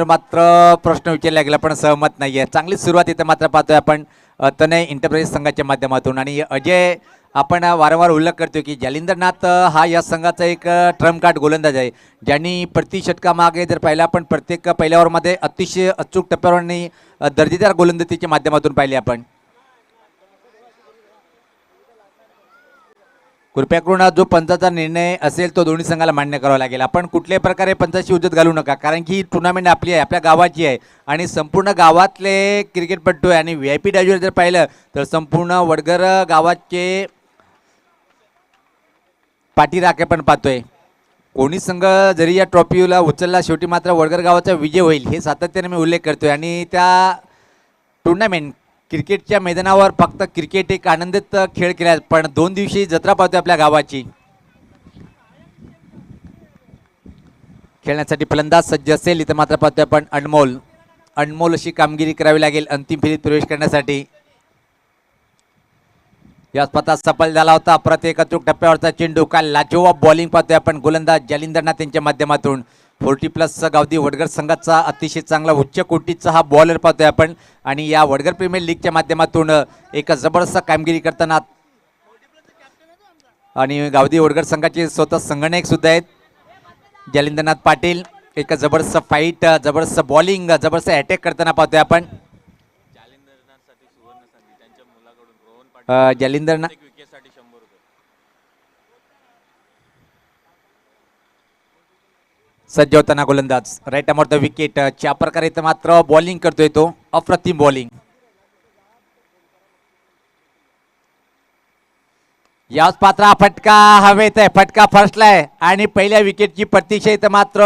मात्र प्रश्न विचारला गेला पण सहमत नाहीये. चांगली सुरुवात इथं मात्र पाहतोय आपण तनय एंटरप्राइज संघाच्या माध्यमातून. आणि अजय आपण वारंवार उल्लेख करतोय की जालिंदरनाथ हा या संघाचा एक ट्रम्प कार्ड गोलंदाज आहे, ज्यांनी प्रति षटकामागे जर पाहिला आपण प्रत्येक पहिल्या ओव्हरमध्ये अतिशय अचूक टप्प्यावर आणि दर्जेदार गोलंदाजीच्या माध्यमातून पाहिले आपण. कृपया करून जो पंचाचा निर्णय असेल तो दोन्ही संघाला मान्य करावा लागेल. आपण कुठल्याही प्रकारे पंचाची उजत घालू नका, कारण की ही टुर्नामेंट आपली आहे, आपल्या गावाची आहे आणि संपूर्ण गावातले क्रिकेटपटू आहे. आणि व्ही आय पी डायजर जर पाहिलं तर संपूर्ण वडगर गावाचे पाठीराखे पण पाहतोय. कोणी संघ जरी या ट्रॉफीला उचलला शेवटी मात्र वडगर गावाचा विजय होईल हे सातत्याने मी उल्लेख करतोय. आणि त्या टुर्नामेंट क्रिकेटच्या मैदानावर फक्त क्रिकेट एक आनंदित खेळ केला, पण 2 दिवशी जत्रा पाहतोय आपल्या गावाची. खेळण्यासाठी फलंदाज सज्ज असेल इथं मात्र पाहतोय आपण अनमोल. अनमोल अशी कामगिरी करावी लागेल अंतिम फेरीत प्रवेश करण्यासाठी. या स्पर्धा सफल झाला होता. परत एक अचूक टप्प्यावरचा चेंडू, काल लाजवाब बॉलिंग पाहतोय आपण गोलंदाज जालिंदरनाथ यांच्या माध्यमातून. 40+ गावदी वडगर संघाचा अतिशय चांगला उच्च कोटीचा हा बॉलर पाहतोय आपण. आणि या वडगर प्रीमियर लीगच्या माध्यमातून एक जबरदस्त कामगिरी करताना आणि गावदी वडगर संघाचे स्वतः संगणक सुद्धा आहेत जालिंदरनाथ पाटील. एक जबरदस्त फाईट, जबरदस्त बॉलिंग, जबरदस्त अटॅक करताना पाहतोय आपण. जालिंदरनाथ सज्ज होताना गोलंदाज राईट अमोर द विकेट. च्या प्रकारे इथं मात्र बॉलिंग करतोय तो, अप्रतिम बॉलिंग. याच पात्रा फटका हवेत आहे, फटका फसलाय आणि पहिल्या विकेटची प्रतीक्षा इथं मात्र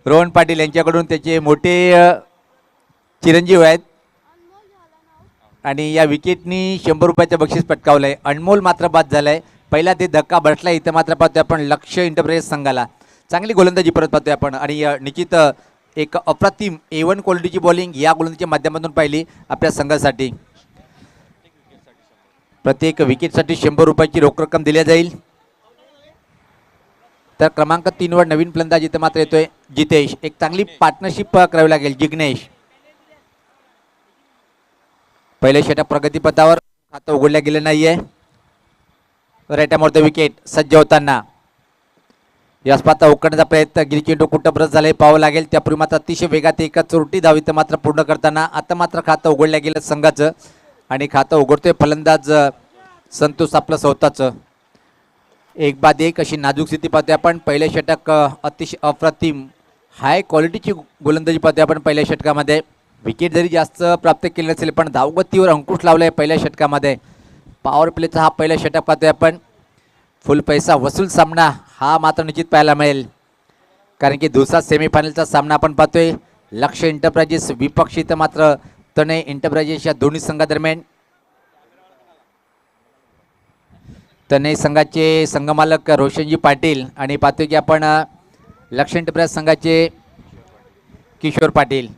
रोहन पाटील यांच्याकडून त्याचे मोठे चिरंजीव आहेत आणि या विकेटनी 100 रुपयाचं बक्षीस पटकावलंय. अनमोल मात्र बाद झालाय. पहिला ते धक्का बसला इथं मात्र पाहतोय आपण लक्ष एंटरप्राइज संघाला. चांगली गोलंदाजी परत पाहतोय आपण. आणि निश्चित एक अप्रतिम A1 क्वालिटीची बॉलिंग या गोलंदाजीच्या माध्यमातून पाहिली आपल्या संघासाठी. प्रत्येक विकेटसाठी 100 रुपयाची रोख रक्कम दिली जाईल. तर क्रमांक 3 वर नवीन फलंदाज इथं मात्र येतोय जितेश. एक चांगली पार्टनरशिप करावी लागेल. जिग्नेश पहिले षटक प्रगतीपथावर, खातं उघडल्या गेलं नाहीये. राईट अमोर द विकेट सज्ज होताना या स्पर्धा उकडण्याचा प्रयत्न, गिरीचेंडू कुठं ब्रश झालाय पाहावं लागेल. त्यापूर्वी मात्र अतिशय वेगात एका चोरटी धाव इथं मात्र पूर्ण करताना आता मात्र खातं उघडल्या गेलं संघाचं. आणि खातं उघडतोय फलंदाज संतोष आपलं स्वतःचं. एक बाद एक अशी नाजूक स्थिती पाहतोय आपण. पहिल्या षटक अतिशय अप्रतिम हाय क्वालिटीची गोलंदाजी पाहतोय आपण पहिल्या षटकामध्ये. विकेट जरी जास्त प्राप्त केले नसेल पण धावगतीवर अंकुश लावलाय पहिल्या षटकामध्ये. पॉवर प्लेचा हा पहिला षटक पाहतोय आपण. फुल पैसा वसूल सामना हा मात्र निश्चित पाहायला मिळेल, कारण की दुसरा सेमीफायनलचा सामना आपण पाहतोय लक्ष एंटरप्राइजेस विपक्षी तर मात्र तनय एंटरप्राइजेस या दोन्ही संघादरम्यान. तनय संघाचे संघमालक रोशनजी पाटील आणि पाहतोय की आपण लक्ष एंटरप्राइज संघाचे किशोर पाटील.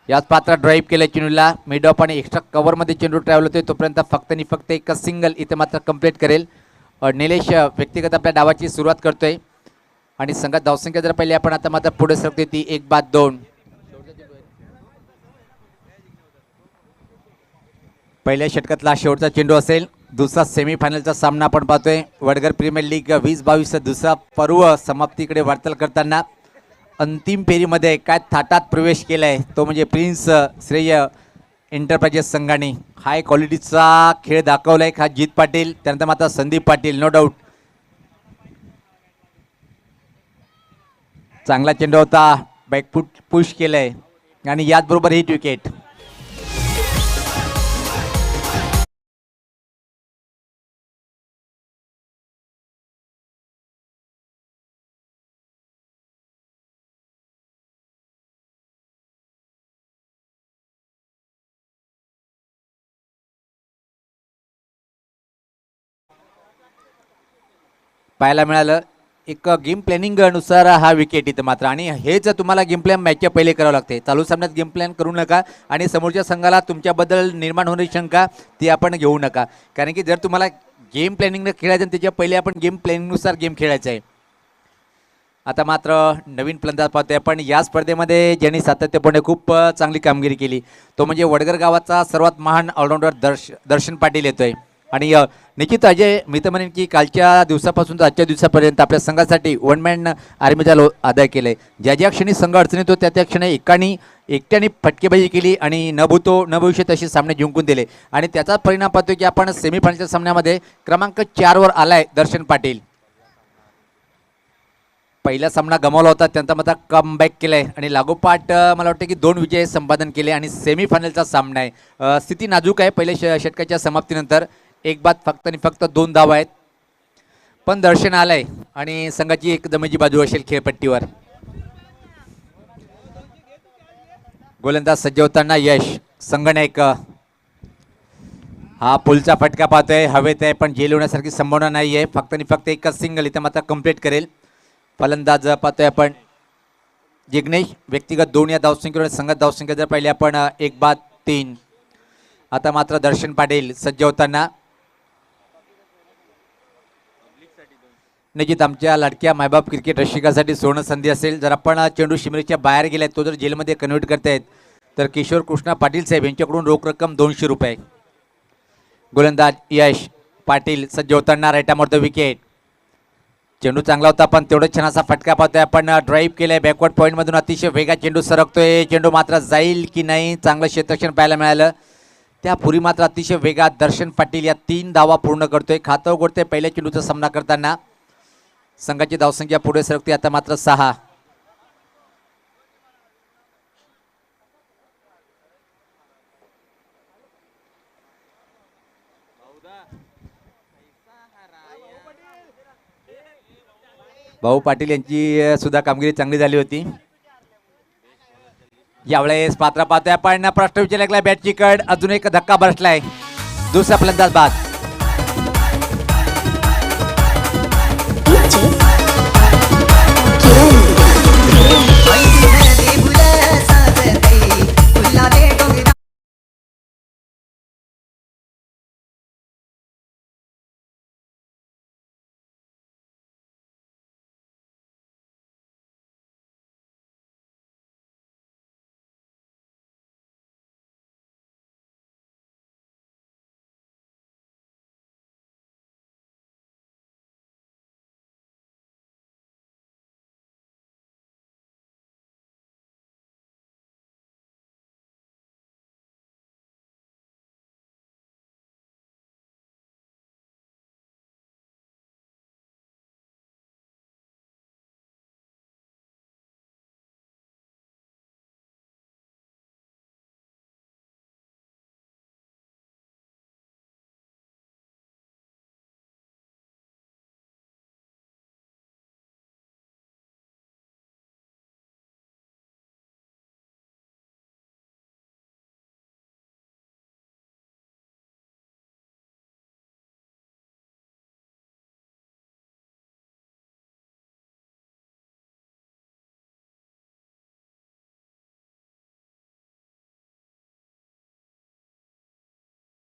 याच पात्र ड्राईव्ह केलं चेंडूला मिड ऑफ आणि एक्स्ट्रा कव्हरमध्ये चेंडू ट्रॅव्हल होतोय तोपर्यंत फक्त आणि फक्त एक सिंगल इथे मात्र कंप्लीट करेल. निलेश व्यक्तिगत आपल्या डावाची सुरुवात करतोय आणि संघात धावसंख्या जर पाहिली आपण आता मात्र पुढे सरकते ती 1 बाद 2. पहिल्या षटकातला शेवटचा चेंडू असेल. दुसरा सेमीफायनलचा सामना आपण पाहतोय वडगर प्रीमियर लीग 2022 दुसरा पर्व समाप्तीकडे वाटचाल करताना. अंतिम फेरीमध्ये काय थाटात प्रवेश केलाय तो म्हणजे प्रिन्स श्रेय एंटरप्राइजेस संघाने. हाय क्वालिटीचा खेळ दाखवलाय जित पाटील, त्यानंतर मात्र संदीप पाटील. नो डाऊट चांगला चेंडू होता, बॅकफूट पुश केलंय आणि याचबरोबर हिट विकेट. पाहायला मिळालं. एक गेम प्लॅनिंग नुसार हा विकेट इथं मात्र, आणि हेच तुम्हाला गेम प्लॅन मॅचच्या पहिले करावं लागते. चालू सामन्यात गेम प्लॅन करू नका आणि समोरच्या संघाला तुमच्याबद्दल निर्माण होणारी शंका ती आपण घेऊ नका. कारण की जर तुम्हाला गेम प्लॅनिंग खेळायचं त्याच्या पहिले आपण गेम प्लॅनिंगनुसार गेम खेळायचं आहे. आता मात्र नवीन फलंदाज पाहतोय आपण या स्पर्धेमध्ये ज्यांनी सातत्यपूर्ण खूप चांगली कामगिरी केली तो म्हणजे वडगर गावाचा सर्वात महान ऑलराऊंडर दर्शन पाटील येतोय. आणि निश्चित अजय मी तर म्हणेन की कालच्या दिवसापासून तर आजच्या दिवसापर्यंत आपल्या संघासाठी वन मॅन आर्मीचा अदा केले. ज्या ज्या क्षणी संघ अडचणीत होतो त्या त्या क्षणी एकट्याने फटकेबाजी केली आणि न भूतो न भविष्य तसे सामने जिंकून दिले. आणि त्याचा परिणाम पाहतोय की आपण सेमीफायनलच्या सामन्यामध्ये क्रमांक 4 वर आलाय दर्शन पाटील. पहिला सामना गमावला होता त्यांचा मात्र कमबॅक केलाय आणि लागोपाठ मला वाटतं की 2 विजय संपादन केले आणि सेमीफायनलचा सामना आहे. स्थिती नाजूक आहे. पहिल्या षटकाच्या समाप्तीनंतर एक बाद फक्त आणि फक्त 2 धाव आहेत. पण दर्शन आलंय आणि संघाची एक जमेची बाजू असेल खेळपट्टीवर. गोलंदाज सज्ज होताना यश संगणक हा पुलचा फटका पाहतोय. हवेत आहे पण जेल होण्यासारखी संभावना नाही आहे. फक्त आणि फक्त एकच सिंगल इथं मात्र कंप्लीट करेल. फलंदाज पाहतोय आपण जिग्नेश. व्यक्तिगत 2 या धावसंख्येवर संघात धावसंख्या जर पाहिली आपण 1 बाद 3. आता मात्र दर्शन पाटील सज्ज होताना. निश्चित आमच्या लाडक्या मायबाप क्रिकेट रसिकासाठी सुवर्ण संधी असेल. जर आपण चेंडू शिमरेच्या बाहेर गेलाय तो जर जेलमध्ये कन्व्हर्ट करतायत तर किशोर कृष्णा पाटील साहेब यांच्याकडून रोख रक्कम 200 रुपये. गोलंदाज यश पाटील सज्ज होताना राईटामोर द विकेट. चेंडू चांगला होता पण तेवढं छान असा फटका पाहतोय आपण. ड्राईव्ह केलाय बॅकवर्ड पॉईंट मधून अतिशय वेगात चेंडू सरकतोय. चेंडू मात्र जाईल की नाही चांगलं क्षेत्ररक्षण पाहायला मिळालं. त्यापूर्वी मात्र अतिशय वेगात दर्शन पाटील या 3 धावा पूर्ण करतोय. खातं उघडतोय पहिल्या चेंडूचा सामना करताना. संघाची धावसंख्या पुढे सरकते आता मात्र 6. भाऊ पाटील यांची सुद्धा कामगिरी चांगली झाली होती. यावेळेस पात्र पाहतोय आपण प्रश्न विचारला बॅटची कड. अजून एक धक्का बसलाय. दुसरा फलंदाज बाद.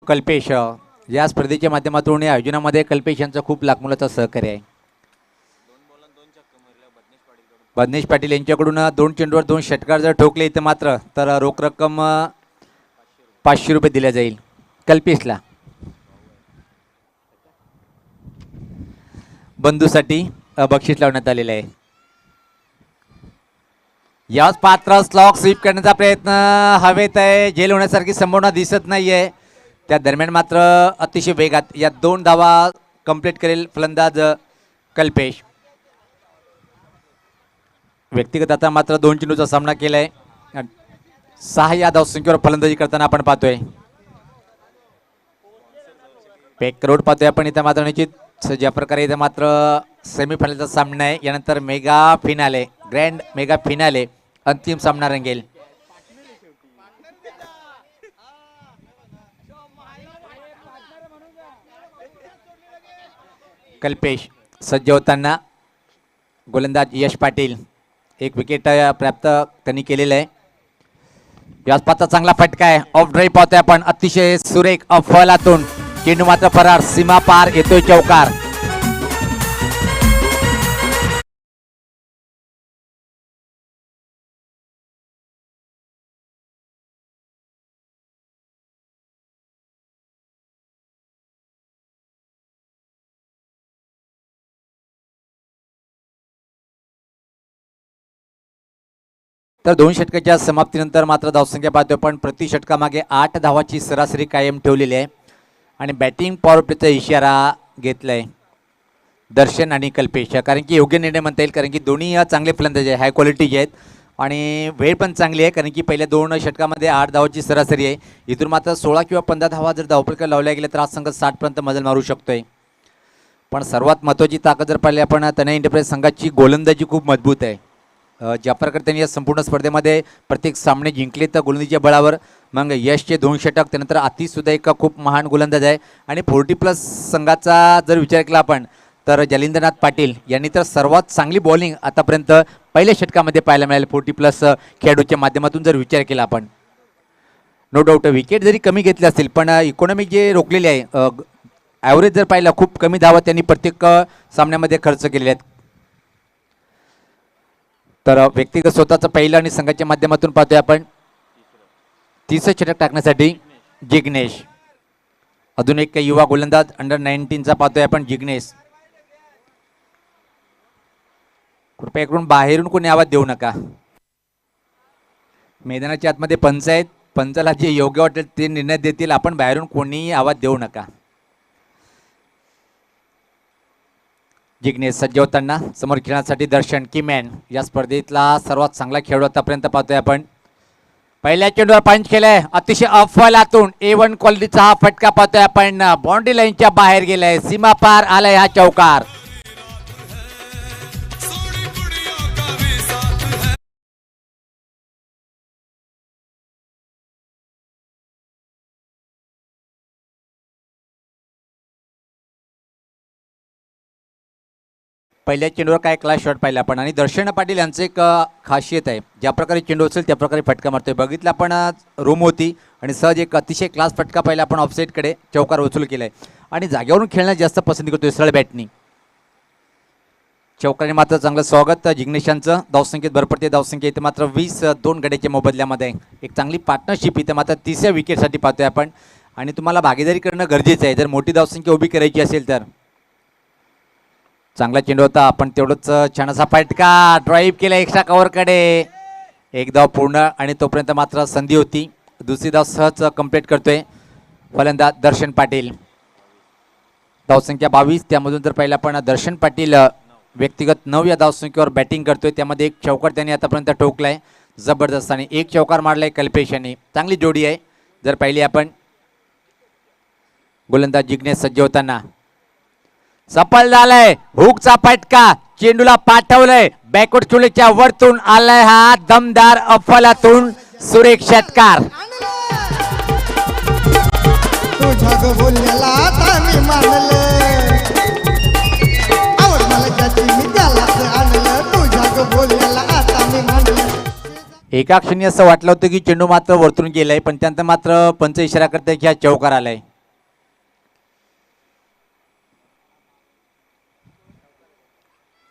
कल्पेश या स्पर्धेच्या माध्यमातून या आयोजनामध्ये कल्पेश यांचं खूप लाखमोलाचं सहकार्य आहे. बदनेश पाटील यांच्याकडून 2 चेंडूवर 2 षटकार जर ठोकले इथं मात्र तर रोख रक्कम 500 रुपये दिल्या जाईल कल्पेशला. बंधूसाठी बक्षीस लावण्यात आलेलं आहे. याच पात्र स्लॉक स्वीप करण्याचा प्रयत्न हवेत आहे. जेल होण्यासारखी संभावना दिसत नाहीये. त्या दरम्यान मात्र अतिशय वेगात या 2 धावा कंप्लीट करेल फलंदाज कल्पेश. व्यक्तिगत आता मात्र 2 चेंडूचा सामना केलाय. 6 या धावसंख्येवर फलंदाजी करताना आपण पाहतोय. पेक करोड पाहतोय आपण इथं मात्र निश्चित ज्या प्रकारे इथं मात्र सेमीफायनलचा सामना आहे. यानंतर mega finale grand mega finale अंतिम सामना रंगेल. कल्पेश सज्ज होताना गोलंदाज यश पाटील एक विकेट प्राप्त त्यांनी केलेलं आहे. व्यासपातचा चांगला फटका आहे. ऑफ ड्राईव्ह पाहतोय आपण अतिशय सुरेख अफलातून चेंडू मात्र फरार सीमा पार येतोय चौकार. तर 2 षटकाच्या समाप्तीनंतर मात्र धावसंख्या पाहतोय पण प्रति षटकामागे 8 धावाची सरासरी कायम ठेवलेली आहे आणि बॅटिंग पॉवर प्लेचा इशारा घेतलाय दर्शन आणि कल्पेश. कारण की योग्य निर्णय म्हणता येईल कारण की दोन्ही चांगले फलंदाज आहे, हाय क्वालिटीचे आहेत आणि वेळ पण चांगली आहे कारण की पहिल्या 2 षटकामध्ये 8 धावाची सरासरी आहे. इथून मात्र 16 किंवा 15 धावा जर धावफलकावर लावल्या गेल्या तर आज संघ 60 पर्यंत मजल मारू शकतोय. पण सर्वात महत्त्वाची ताकद जर पाहिली आपण तनय एंटरप्राइज संघाची गोलंदाजी खूप मजबूत आहे. ज्या प्रकारे त्यांनी या संपूर्ण स्पर्धेमध्ये प्रत्येक सामने जिंकले तर गोलंदाजीच्या बळावर मग यशचे 2 षटक त्यानंतर आतिशसुद्धा एक खूप महान गोलंदाज आहे आणि 40+ संघाचा जर विचार केला आपण तर जलिंद्रनाथ पाटील यांनी तर सर्वात चांगली बॉलिंग आतापर्यंत पहिल्या षटकामध्ये पाहायला मिळाली 40+ खेळाडूच्या माध्यमातून जर विचार केला आपण. नो डाऊट विकेट जरी कमी घेतले असतील पण इकॉनॉमी जे रोखलेली आहे ॲव्हरेज जर पाहिलं खूप कमी धावा त्यांनी प्रत्येक सामन्यामध्ये खर्च केलेले आहेत. तर व्यक्तिगत स्वतःचं पहिलं आणि संघाच्या माध्यमातून पाहतोय आपण 30 षटक टाकण्यासाठी जिग्नेश. अजून एक युवा गोलंदाज अंडर 19चा पाहतोय आपण जिग्नेश. कृपया इकडून बाहेरून कोणी आवाज देऊ नका. मैदानाच्या आतमध्ये पंच आहेत, पंचाला जे योग्य वाटेल ते निर्णय देतील, आपण बाहेरून कोणीही आवाज देऊ नका. जिग्नेश सज्ज होताना समोर खेळण्यासाठी दर्शन किमॅन या स्पर्धेतला सर्वात चांगला खेळाडू आतापर्यंत पाहतोय आपण. पहिल्या चेंडूवर पंच केलाय अतिशय अफलातून A1 क्वालिटीचा हा फटका पाहतोय आपण. बाउंड्री लाईनच्या बाहेर गेलाय, सीमा पार आलाय हा चौकार. पहिल्या चेंडूवर काय क्लास शॉट पाहिला आपण आणि दर्शन पाटील यांचं एक खासियत आहे, ज्या प्रकारे चेंडू असेल त्या प्रकारे फटका मारतोय. बघितलं आपण रूम होती आणि सहज एक अतिशय क्लास फटका पाहिला आपण ऑफसाईडकडे चौकार वसूल केलाय आणि जागेवरून खेळण्यास जास्त पसंती करतोय सरळ बॅटनी. चौकाने मात्र चांगलं स्वागत जिग्नेशांचं. धावसंख्येत भर पडते, धावसंख्या इथे मात्र 20 2 गड्याच्या मोबदल्यामध्ये एक चांगली पार्टनरशिप इथे मात्र 30व्या विकेटसाठी पाहतोय आपण आणि तुम्हाला भागीदारी करणं गरजेचं आहे जर मोठी धावसंख्या उभी करायची असेल तर. चांगला चेंडू होता आपण तेवढंच छान असा फटका ड्राईव्ह केला एक्स्ट्रा कव्हरकडे. एक धाव पूर्ण आणि तोपर्यंत मात्र संधी होती. दुसरी धाव सहज कंप्लीट करतोय फलंदाज दर्शन पाटील. धावसंख्या 22, त्यामधून जर पाहिलं आपण दर्शन पाटील व्यक्तिगत 9 या धावसंख्येवर बॅटिंग करतोय. त्यामध्ये एक चौकार त्यांनी आतापर्यंत ठोकलाय जबरदस्त आणि एक चौकार मारलाय कल्पेश यांनी. चांगली जोडी आहे जर पाहिली आपण. गोलंदाज जिग्नेश सज्ज होताना सफल झालाय, हुकचा फटका चेंडूला पाठवलंय बॅकवर्ड चुलीच्या वरतून आलाय हा दमदार अफलातून सुरेख षटकार. एका क्षणी असं वाटलं होतं की चेंडू मात्र वरतून गेलाय पण त्यानंतर मात्र पंच इशारा करताय की हा चौकार आलाय.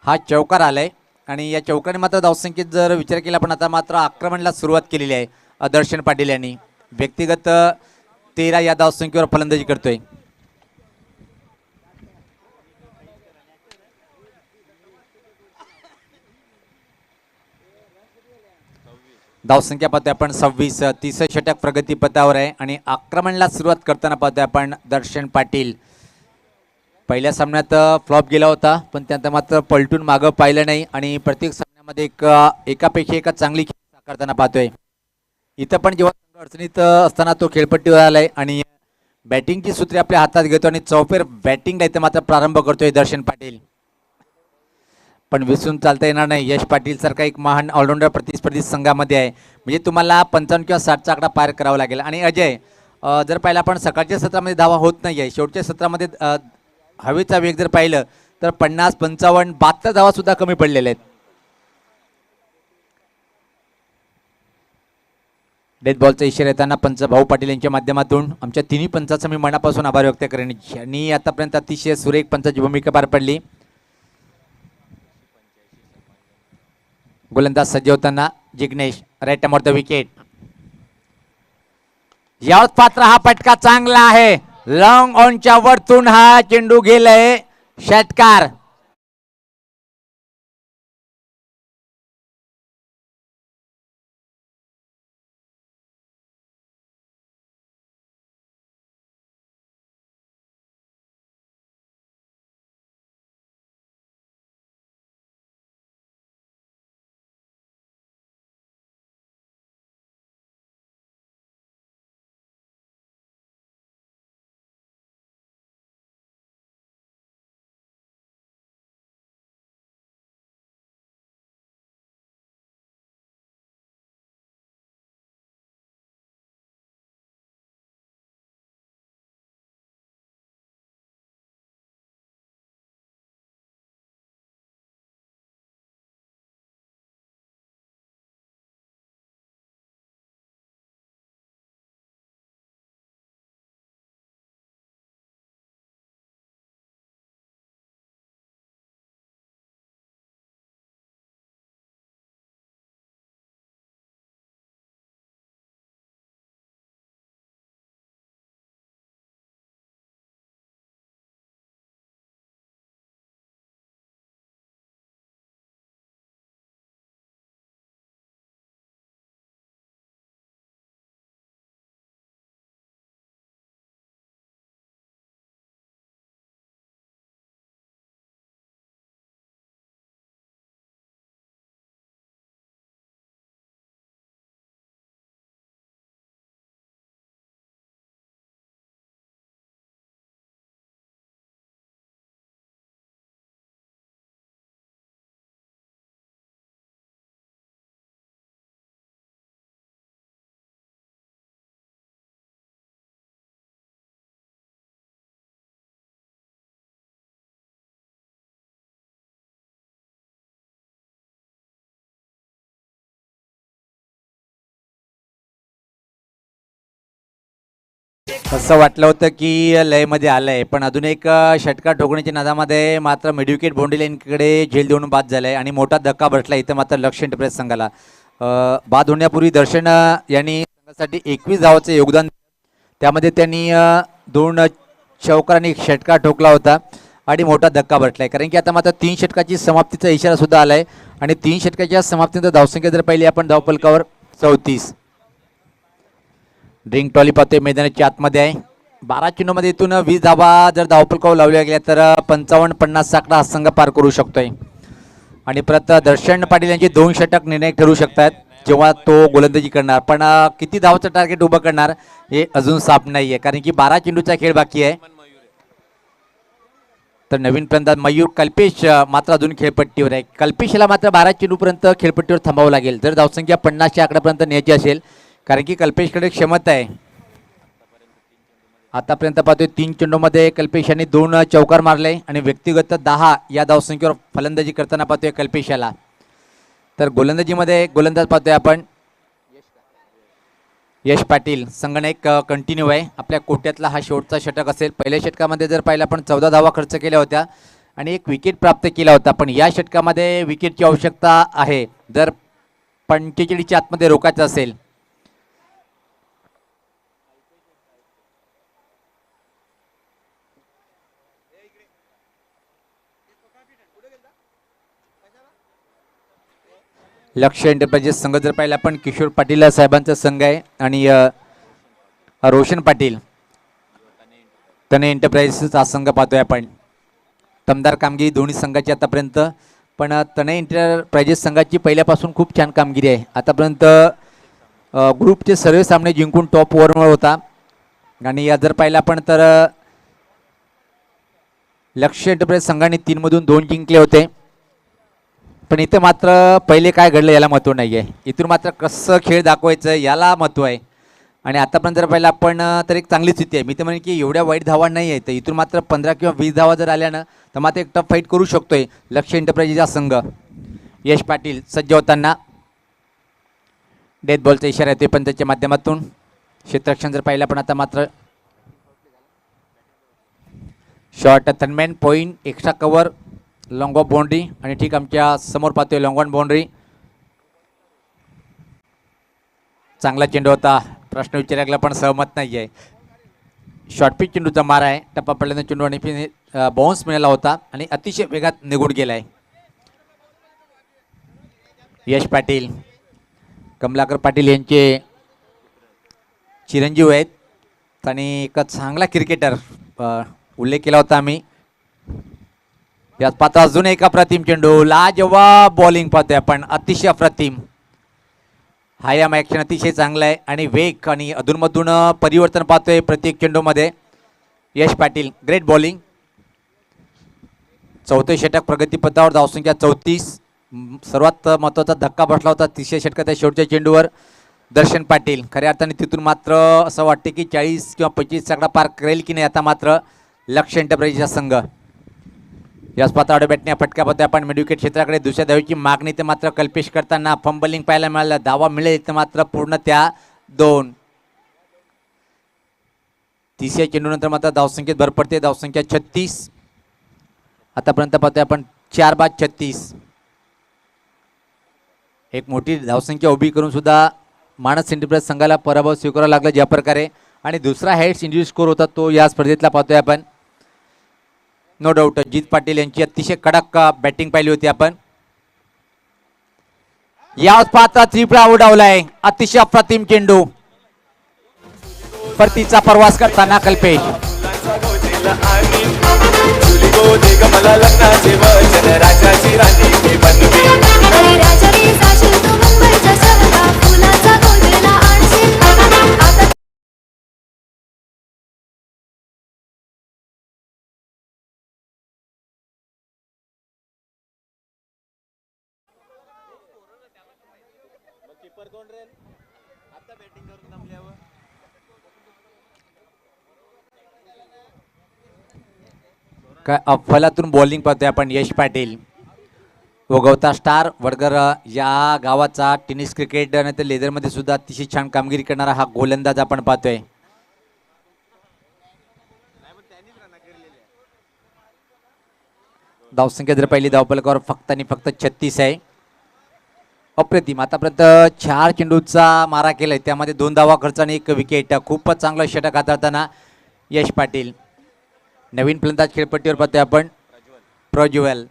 हा चौकार आलाय आणि या चौकाने मात्र धावसंख्येत जर विचार केला पण आता मात्र आक्रमणाला सुरुवात केलेली आहे दर्शन पाटील यांनी. व्यक्तिगत 13 या धावसंख्येवर फलंदाजी करतोय. धावसंख्या पाहतोय आपण 26. 30 षटक प्रगतीपथावर आहे आणि आक्रमणाला सुरुवात करताना पाहतोय आपण दर्शन पाटील. पहिल्या सामन्यात फ्लॉप गेला होता पण त्यानंतर मात्र पलटून मागं पाहिलं नाही आणि प्रत्येक सामन्यामध्ये एकापेक्षा एका चांगली खेळ साकारताना पाहतोय. इथं पण जेव्हा अडचणीत असताना तो खेळपट्टीवर आलाय आणि बॅटिंगची सूत्रे आपल्या हातात घेतो आणि चौफेर बॅटिंगला इथं मात्र प्रारंभ करतोय दर्शन पाटील. पण विसरून चालता येणार नाही, यश पाटील सारखा एक महान ऑलराऊंडर प्रतिस्पर्धी संघामध्ये आहे. म्हणजे तुम्हाला 55 किंवा 60चा आकडा पार करावा लागेल. आणि अजय जर पाहिलं आपण सकाळच्या सत्रामध्ये धावा होत नाही आहे, शेवटच्या सत्रामध्ये हवेचा वेग जर पाहिलं तर 50, 55, 72 धावा सुद्धा कमी पडलेल्या आहेत. डेथ बॉलचा इशारा येताना पंच भाऊ पाटील यांच्या माध्यमातून आमच्या तिन्ही पंचाचा मी मनापासून आभार व्यक्त करेन आणि आतापर्यंत अतिशय सुरेख पंचाची भूमिका पार पडली. गोलंदाज सज्ज होताना जिग्नेश राईट द विकेट. यावत पात्र हा फटका चांगला आहे. लॉंग ऑनच्या वरतून हा चेंडू गेलाय षटकार. असं वाटलं होतं की लयमध्ये आलंय, पण अजून एक षटकार ठोकण्याच्या नादामध्ये मात्र मिडविकेट बोंडे लाईनकडे झेल देऊन बाद झालाय आणि मोठा धक्का बसला इथं मात्र लक्ष्य एंटरप्राइज संघाला. बाद होण्यापूर्वी दर्शन यांनी संघासाठी 21 धावाचं योगदान, त्यामध्ये त्यांनी 2 चौकार आणि 1 षटकार ठोकला होता आणि मोठा धक्का बसलाय. कारण की आता मात्र 3 षटकाची समाप्तीचा इशारा सुद्धा आलाय आणि 3 षटकाच्या समाप्तीनंतर धावसंख्या जर पाहिली आपण धावफलकावर 34. ड्रिंक टॉली पाहतोय मैदानाच्या आतमध्ये आहे. 12 चेंडूमध्ये इथून 20 धावा जर धावफलकावर लावल्या गेल्या तर 55-50 आकडा हा संघ पार करू शकतोय. आणि परत दर्शन पाटील यांचे 2 षटक निर्णायक ठरू शकतात जेव्हा तो गोलंदाजी करणार, पण किती धावाचं टार्गेट उभं करणार हे अजून साफ नाहीये, कारण की 12 चेंडूचा खेळ बाकी आहे. तर नवीन फलंदाज मयूर कल्पेश मात्र अजून खेळपट्टीवर आहे. कल्पेशला मात्र 12 चेंडूपर्यंत खेळपट्टीवर थांबावं लागेल जर धावसंख्या 50च्या आकड्यापर्यंत न्यायची असेल, कारण की कल्पेशकडे क्षमता आहे. आतापर्यंत पाहतोय 3 चेंडूमध्ये कल्पेश यांनी 2 चौकार मारले आणि व्यक्तिगत 10 या धावसंख्येवर फलंदाजी करताना पाहतोय कल्पेशाला. तर गोलंदाजीमध्ये गोलंदाज पाहतोय आपण यश पाटील. संगणक कंटिन्यू आहे. आपल्या कोट्यातला हा शेवटचा षटक असेल. पहिल्या षटकामध्ये जर पाहिलं आपण 14 धावा खर्च केल्या होत्या आणि 1 विकेट प्राप्त केला होता, पण या षटकामध्ये विकेटची आवश्यकता आहे जर 45च्या आतमध्ये रोखायचं असेल. लक्ष्य एंटरप्राइजेस संघ जर पाहिला आपण किशोर पाटील साहेबांचा संघ आहे आणि रोशन पाटील तने एंटरप्राइजेसचा संघ पाहतोय आपण. दमदार कामगिरी दोन्ही संघाची आतापर्यंत, पण तने एंटरप्राइजेस संघाची पहिल्यापासून खूप छान कामगिरी आहे. आतापर्यंत ग्रुपचे सर्व सामने जिंकून टॉप ओव्हरवर होता आणि जर पाहिलं आपण तर लक्ष्य एंटरप्राइज संघाने 3 मधून 2 जिंकले होते, पण इथे मात्र पहिले काय घडलं याला महत्त्व नाही आहे. इथून मात्र कसं खेळ दाखवायचं याला महत्त्व आहे. आणि आतापर्यंत जर पाहिलं आपण तर एक चांगली स्थिती आहे. मी तर म्हणेन की एवढ्या वाईट धावा नाही आहे, तर इथून मात्र 15 किंवा 20 धावा जर आल्या ना तर मात्र एक टफ फाईट करू शकतोय लक्ष्य एंटरप्राइजेसचा संघ. यश पाटील सज्ज होताना डेथ बॉलचा इशारा येतोय पण त्याच्या माध्यमातून क्षेत्ररक्षण जर पाहिलं पण आता मात्र short third man point extra cover long off boundary आणि ठीक आमच्या समोर पाहतोय लॉंग ऑन बाउंड्री. चांगला चेंडू होता, प्रश्न विचारायला पण सहमत नाही आहे. शॉर्ट पिच चेंडूचा मार आहे, टप्पा पडल्याने चेंडू आणि बाउन्स मिळाला होता आणि अतिशय वेगात निघून गेलाय. यश पाटील कमलाकर पाटील यांचे चिरंजीव आहेत आणि एक चांगला क्रिकेटर उल्लेख केला होता आम्ही. यात पाहता अजून एक अप्रतिम चेंडू, लाजवाब बॉलिंग पाहतोय आपण, अतिशय अप्रतिम. हायाम ॲक्शन अतिशय चांगला आहे आणि वेग आणि अधूनमधून परिवर्तन पाहतोय प्रत्येक चेंडूमध्ये. यश पाटील ग्रेट बॉलिंग. चौथे षटक प्रगतीपथावर, धावसंख्या 34. सर्वात महत्त्वाचा धक्का बसला होता तिसऱ्या षटकाच्या शेवटच्या चेंडूवर. दर्शन पाटील खऱ्या अर्थाने तिथून मात्र असं वाटते की 40 किंवा 25 आकडा पार करेल की नाही आता मात्र लक्ष्य एंटरप्राइजेसचा संघ. याच पातावर बॅटने फटका पाहतोय आपण मिडविकेट क्षेत्राकडे. दुसऱ्या धावेची मागणी ते मात्र कल्पेश करताना फंबलिंग पाहायला मिळालं. धावा मिळेल तर मात्र पूर्ण त्या 2. तिसऱ्या चेंडूनंतर मात्र धावसंख्येत भर पडते, धावसंख्या 36. आतापर्यंत पाहतोय आपण 4 बाद 36. एक मोठी धावसंख्या उभी करून सुद्धा मानस एंटरप्राइज संघाला पराभव स्वीकारावा लागला ज्या प्रकारे. आणि दुसरा हायस्ट इंडिव्हिज्युअल स्कोर होता तो या स्पर्धेतला पाहतोय आपण. नो डाऊट जित पाटील यांची अतिशय कडक बॅटिंग पाहिली होती आपण. याच पात्र त्रिपुरा उडावलाय, अतिशय अप्रतिम चेंडू. परतीचा प्रवास करताना कल्पेश. काय अफलातून बॉलिंग पाहतोय आपण. यश पाटील वगवता स्टार वडगर या गावाचा टेनिस क्रिकेट आणि तर लेदरमध्ये सुद्धा अतिशय छान कामगिरी करणारा हा गोलंदाज आपण पाहतोय. धावसंख्या जर पहिली धावफलकावर फक्त आणि फक्त 36 आहे. अप्रतिम. आतापर्यंत 4 चेंडूचा मारा केलाय, त्यामध्ये 2 धावा खर्च आणि 1 विकेट. खूपच चांगलं षटक हाताळताना यश पाटील. नवीन फलंदाज खेळपट्टीवर पाहतोय आपण प्रज्वल.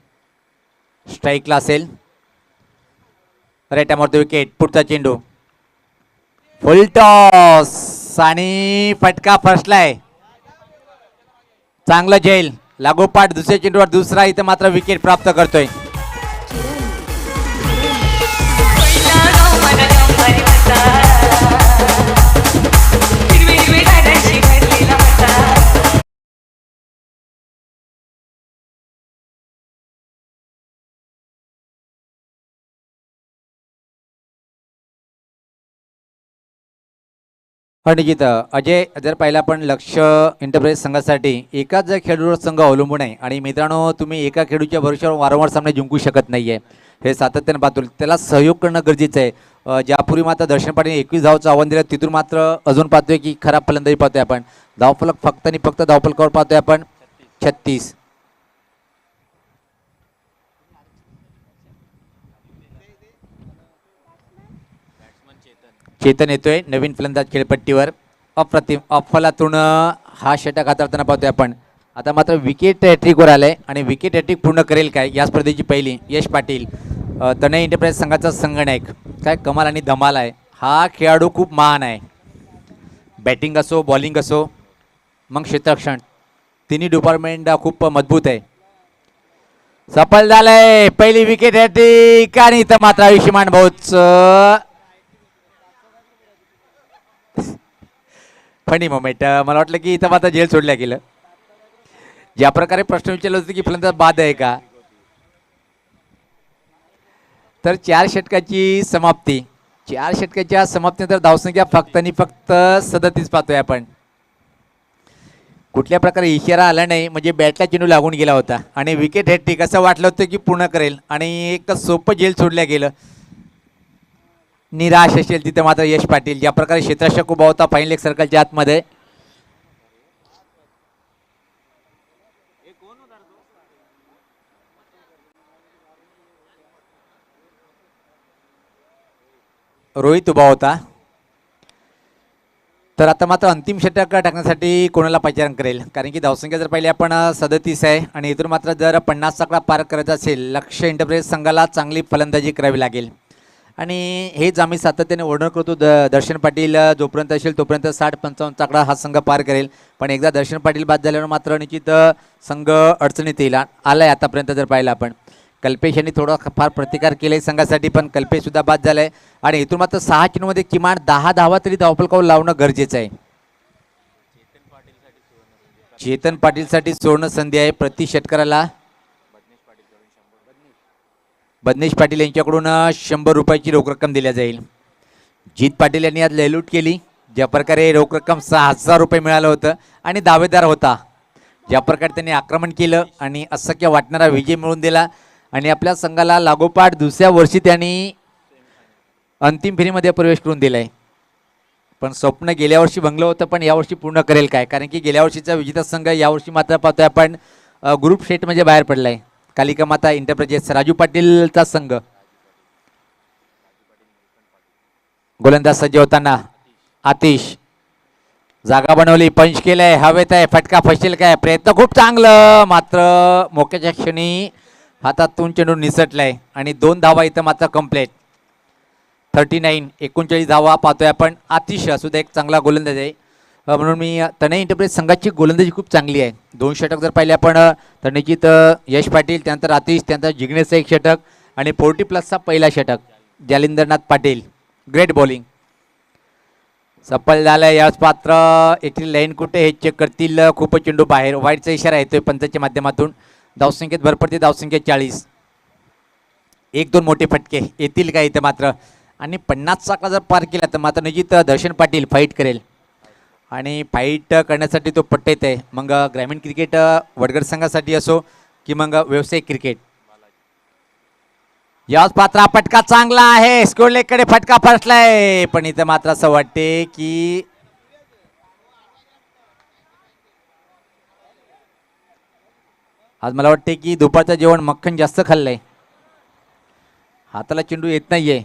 स्ट्राईकला असेल, राईट मारतो विकेट. पुढचा चेंडू फुल टॉस आणि फटका फसलाय. चांगलं झेल लागोपाठ दुसऱ्या चेंडूवर दुसरा, इथं मात्र विकेट प्राप्त करतोय. निश्चित अजय जर पाहिला पण लक्ष्य एंटरप्राइज संघासाठी एकाच जर खेळाडूवर संघ अवलंबून आहे आणि मित्रांनो तुम्ही एका खेळाडूच्या भरोश्यावर वारंवार सामने जिंकू शकत नाहीये, हे सातत्याने पाहतो. त्याला सहयोग करणं गरजेचं आहे. ज्यापूर्वी मात्र दर्शन पाटील 21 धावचं आव्हान दिलं, तिथून मात्र अजून पाहतोय की खराब फलंदाजी पाहतोय आपण. धावफलक फक्त आणि फक्त धावफलकावर पाहतोय आपण 36. चेतन येतोय नवीन फलंदाज खेळपट्टीवर. अप्रतिम अफलातून हा षटक हाताळताना पाहतोय आपण. आता मात्र विकेट हॅट्रिकवर आलंय आणि विकेट हॅट्रिक पूर्ण करेल काय या स्पर्धेची पहिली. यश पाटील तनय एंटरप्राइज संघाचा संगणक, काय कमाल आणि धमाल आहे. हा खेळाडू खूप महान आहे. बॅटिंग असो बॉलिंग असो मग क्षेत्ररक्षण तिन्ही डिपार्टमेंट खूप मजबूत आहे. सफल झालंय पहिली विकेट हॅट्रिक आणि इथं मात्र आयुष्यमान भाऊच फनी मोमेंट. मला वाटलं की इथं मात्र जेल सोडल्या गेलं. ज्या प्रकारे प्रश्न विचारला होता की फलंदाज बाद आहे का, तर 4 षटकाची समाप्ती 4 षटकाच्या समाप्तीनंतर धावसंख्या फक्त आणि फक्त 37 पाहतोय आपण. कुठल्या प्रकारे इशारा आला नाही, म्हणजे बॅटला चेंडू लागून गेला होता आणि विकेट हॅट्रिक असं वाटलं होतं की पूर्ण करेल आणि एक तर सोपं जेल सोडल्या गेलं. निराश असेल तिथे मात्र यश पाटील ज्या प्रकारे क्षेत्ररक्षक उभा होता फाईन लेग सर्कलच्या आतमध्ये. रोहित उभा होता. तर आता मात्र अंतिम षटक टाकण्यासाठी कोणाला पाचारण करेल, कारण की धावसंख्या जर पाहिली आपण 37 आहे आणि इथून मात्र जर 50 आकडा पार करायचा असेल लक्ष्य इंटरप्राइज संघाला चांगली फलंदाजी करावी लागेल. आणि हेच आम्ही सातत्याने वर्णन करतो. दर्शन पाटील जोपर्यंत असेल तोपर्यंत 60-55 आकडा हा संघ पार करेल, पण एकदा दर्शन पाटील बाद झाल्यावर मात्र निश्चित संघ अडचणीत येईल. आलाय आतापर्यंत जर पाहिलं आपण. कल्पेश यांनी थोडा फार प्रतिकार केलाय संघासाठी, पण कल्पेश सुद्धा बाद झालाय आणि इथून मात्र 6 चेंडूमध्ये किमान 10 धावा तरी धावफलकावर लावणं गरजेचं आहे. चेतन पाटीलसाठी सुवर्ण संधी आहे. प्रति षटकाराला बदनेश पाटील यांच्याकडून 100 रुपयाची रोख रक्कम दिल्या जाईल. जीत पाटील यांनी आज लयलूट केली. ज्या प्रकारे रोख रक्कम 6000 रुपये मिळालं होतं आणि दावेदार होता, ज्या प्रकारे त्यांनी आक्रमण केलं आणि असंख्य वाटणारा विजय मिळवून दिला आणि आपल्या संघाला लागोपाठ दुसऱ्या वर्षी त्यांनी अंतिम फेरीमध्ये प्रवेश करून दिलाय. पण स्वप्न गेल्या वर्षी भंगलं होतं, पण यावर्षी पूर्ण करेल काय, कारण की गेल्या वर्षीचा विजेता संघ यावर्षी मात्र पाहतोय आपण ग्रुप स्टेट म्हणजे बाहेर पडलाय. कालिका माता इंटरप्राइजेस राजू पाटीलचा संघ. गोलंदाज सज्ज होताना आतिश जागा बनवली, पंच केलंय, हवेत आहे, फटका फसेल काय, प्रयत्न खूप चांगलं, मात्र मोक्याच्या क्षणी हातातून चेंडू निसटलाय आणि 2 धावा इथं मात्र कंप्लेट. 39 धावा पाहतोय आपण. आतिश सुद्धा एक चांगला गोलंदाज आहे, म्हणून मी तनय इंटरप्राइज संघाची गोलंदाजी खूप चांगली आहे. 2 षटक जर पाहिले आपण तर निश्चित यश पाटील, त्यानंतर आतिश, त्यानंतर जिग्नेशचं 1 षटक आणि 40+ पहिला षटक जालिंदरनाथ पाटील. ग्रेट बॉलिंग सफल झालंय. याच पात्र येथील लाईन कुठे हे चेक करतील. खूपच चेंडू बाहेर, वाईटचा इशारा येतोय पंचाच्या माध्यमातून. धावसंख्येत भर पडते, धावसंख्या 40. 1-2 मोठे फटके येतील का इथं मात्र, आणि 50 आकडा जर पार केला तर मात्र निश्चित दर्शन पाटील फाईट करेल आणि फाईट करण्यासाठी तो पट्टेत आहे. मग ग्रामीण क्रिकेट वडगड संघासाठी असो की मग व्यावसायिक क्रिकेट. याच पात्रा फटका चांगला आहे, स्कोर लेगकडे फटका फसलाय, पण इथं मात्र असं वाटते की आज मला वाटते की दुपारचं जेवण मक्खन जास्त खाल्लंय, हाताला चेंडू येत नाहीये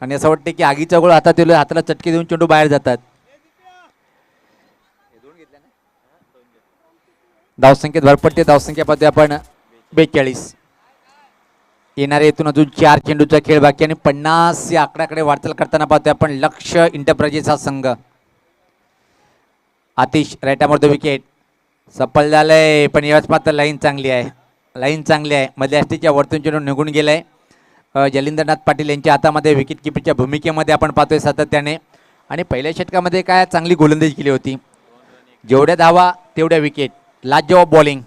आणि असं वाटते की आगीचा गोळ हातात येलो, हाताला चटके देऊन चेंडू बाहेर जातात. धावसंख्येत भर पडते, धावसंख्या पाहतोय आपण 42. येणारे इथून अजून 4 चेंडूचा खेळ बाकी आणि 50 या आकड्याकडे वाटचाल करताना पाहतोय आपण लक्ष्य इंटरप्राइजेस हा संघ. आतिश राईटामोर विकेट सफल झालंय, पण यावेळेस मात्र लाईन चांगली आहे, लाईन चांगली आहे. मधल्या अस्तीच्या वरतून चेंडू निघून गेलाय. जालिंदरनाथ पाटील यांच्या हातामध्ये विकेट किपरच्या भूमिकेमध्ये आपण पाहतोय सातत्याने, आणि पहिल्या षटकामध्ये काय चांगली गोलंदाजी केली होती. जेवढ्या धावा तेवढ्या विकेट, लाजवाब बॉलिंग.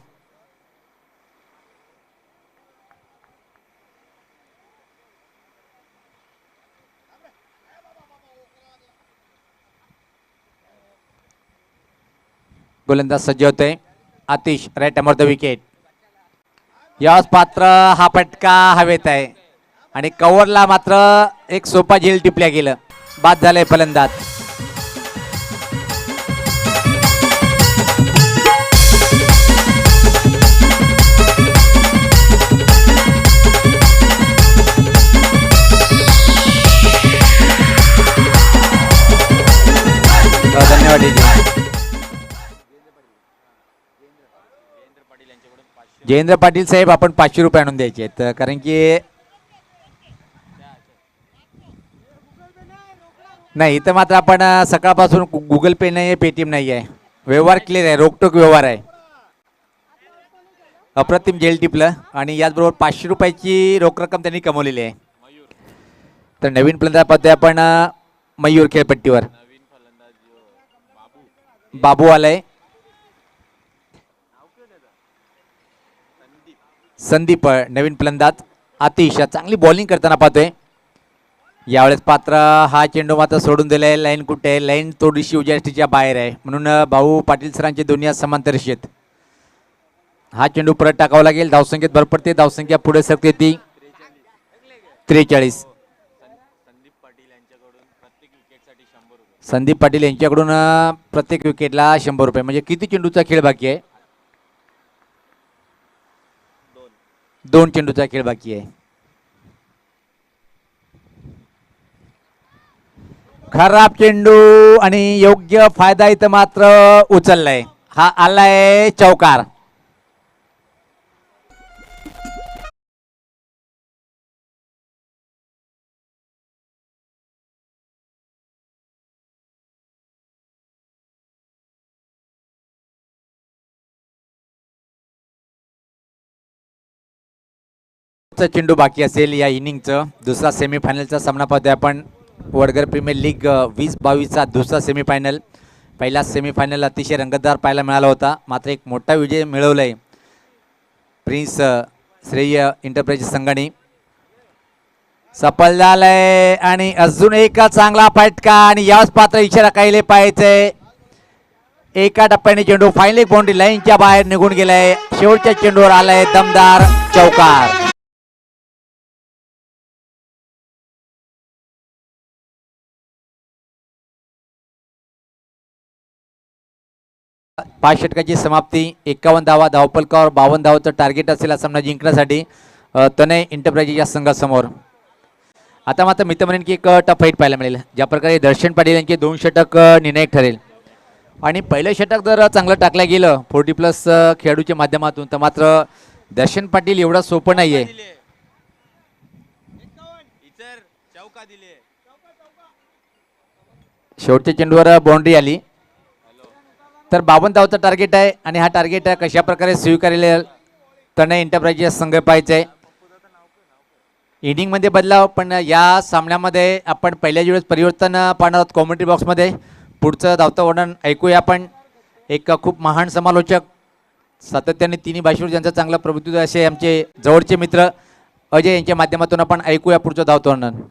गोलंदाज सज्ज होतोय. आतिश राईट अमर द विकेट. याच पात्र हा फटका हवेत आहे आणि कव्हरला मात्र एक सोपा झेल टिपल्या गेलं, बाद झालंय फलंदाज. धन्यवाद. जयेंद्र पाटील साहेब आपण 500 रुपये आणून द्यायचे आहेत, कारण की नाही इथं मात्र आपण सकाळपासून गुगल पे नाही आहे, पेटीएम नाही आहे, व्यवहार क्लिअर आहे, रोकटोक व्यवहार आहे. अप्रतिम जेल टिपलं आणि याचबरोबर 500 रुपयाची रोख रक्कम त्यांनी कमवलेली आहे. तर नवीन फलंदाज पाहतोय आपण मयूर खेळपट्टीवर. बाबू आलाय. संदीप नवीन फलंदाज. आतिश चांगली बॉलिंग करताना पाहतोय. यावेळेस पात्र हा चेंडू मात्र सोडून दिलाय. लाईन कुठे आहे? लाईन थोडीशी उजाष्टीच्या बाहेर आहे, म्हणून भाऊ पाटील सरांचे दोन्ही हात समांतर शेत. हा चेंडू परत टाकावा लागेल. धावसंख्येत भर पडते. धावसंख्या पुढे सरकते ती 43. संदीप पाटील यांच्याकडून प्रत्येक विकेटला 100 रुपये. म्हणजे किती चेंडूचा खेळ बाकी आहे? 2 चेंडूचा खेळ बाकी आहे. खराब चेंडू आणि योग्य फायदा इथं मात्र उचललाय. हा आलाय चौकार. चेंडू बाकी असेल या इनिंगचं. दुसरा सेमीफायनलचा सामना पाहतोय आपण. वडगर प्रीमियर लीग 20-22चा दुसरा सेमीफायनल. पहिला सेमीफायनल अतिशय रंगतदार पाहायला मिळाला होता. मात्र एक मोठा विजय मिळवलाय प्रिन्स श्रेय एंटरप्राइजेस संघाने. सफल झालाय आणि अजून एक चांगला फटका आणि याच पात्र इशारा कायले पाहायचंय. एका टप्प्याने चेंडू फायनल बाउंड्री लाईनच्या बाहेर निघून गेलाय. शेवटच्या चेंडूवर आलाय दमदार चौकार. पाच षटकाची समाप्ती. 51 धावा धावपलकावर 52 धावाचं टार्गेट असेल हा सामना जिंकण्यासाठी तनय एंटरप्राइजेसच्या संघासमोर. आता मात्र मित्र म्हणेन की एक टफ फाईट पाहायला मिळेल. ज्या प्रकारे दर्शन पाटील यांचे 2 षटक निर्णायक ठरेल आणि पहिलं षटक जर चांगलं टाकलं गेलं 40+ खेळाडूच्या माध्यमातून तर मात्र दर्शन पाटील एवढा सोपं नाहीये. शेवटच्या चेंडूवर बाउंड्री आली तर 52 धावचं टार्गेट आहे आणि हा टार्गेट कशा प्रकारे स्वीकारले तनय एंटरप्राइजेस संघ पाहायचंय. इनिंगमध्ये बदलाव, पण या सामन्यामध्ये आपण पहिल्या वेळेस परिवर्तन पाहणार आहोत कॉमेंट्री बॉक्समध्ये. पुढचं धावतं वर्णन ऐकूया आपण. एक खूप महान समालोचक, सातत्याने तिन्ही भाषेवर ज्यांचं चांगलं प्रभुत्व असे आमचे जवळचे मित्र अजय यांच्या माध्यमातून आपण ऐकूया पुढचं धावतं वर्णन.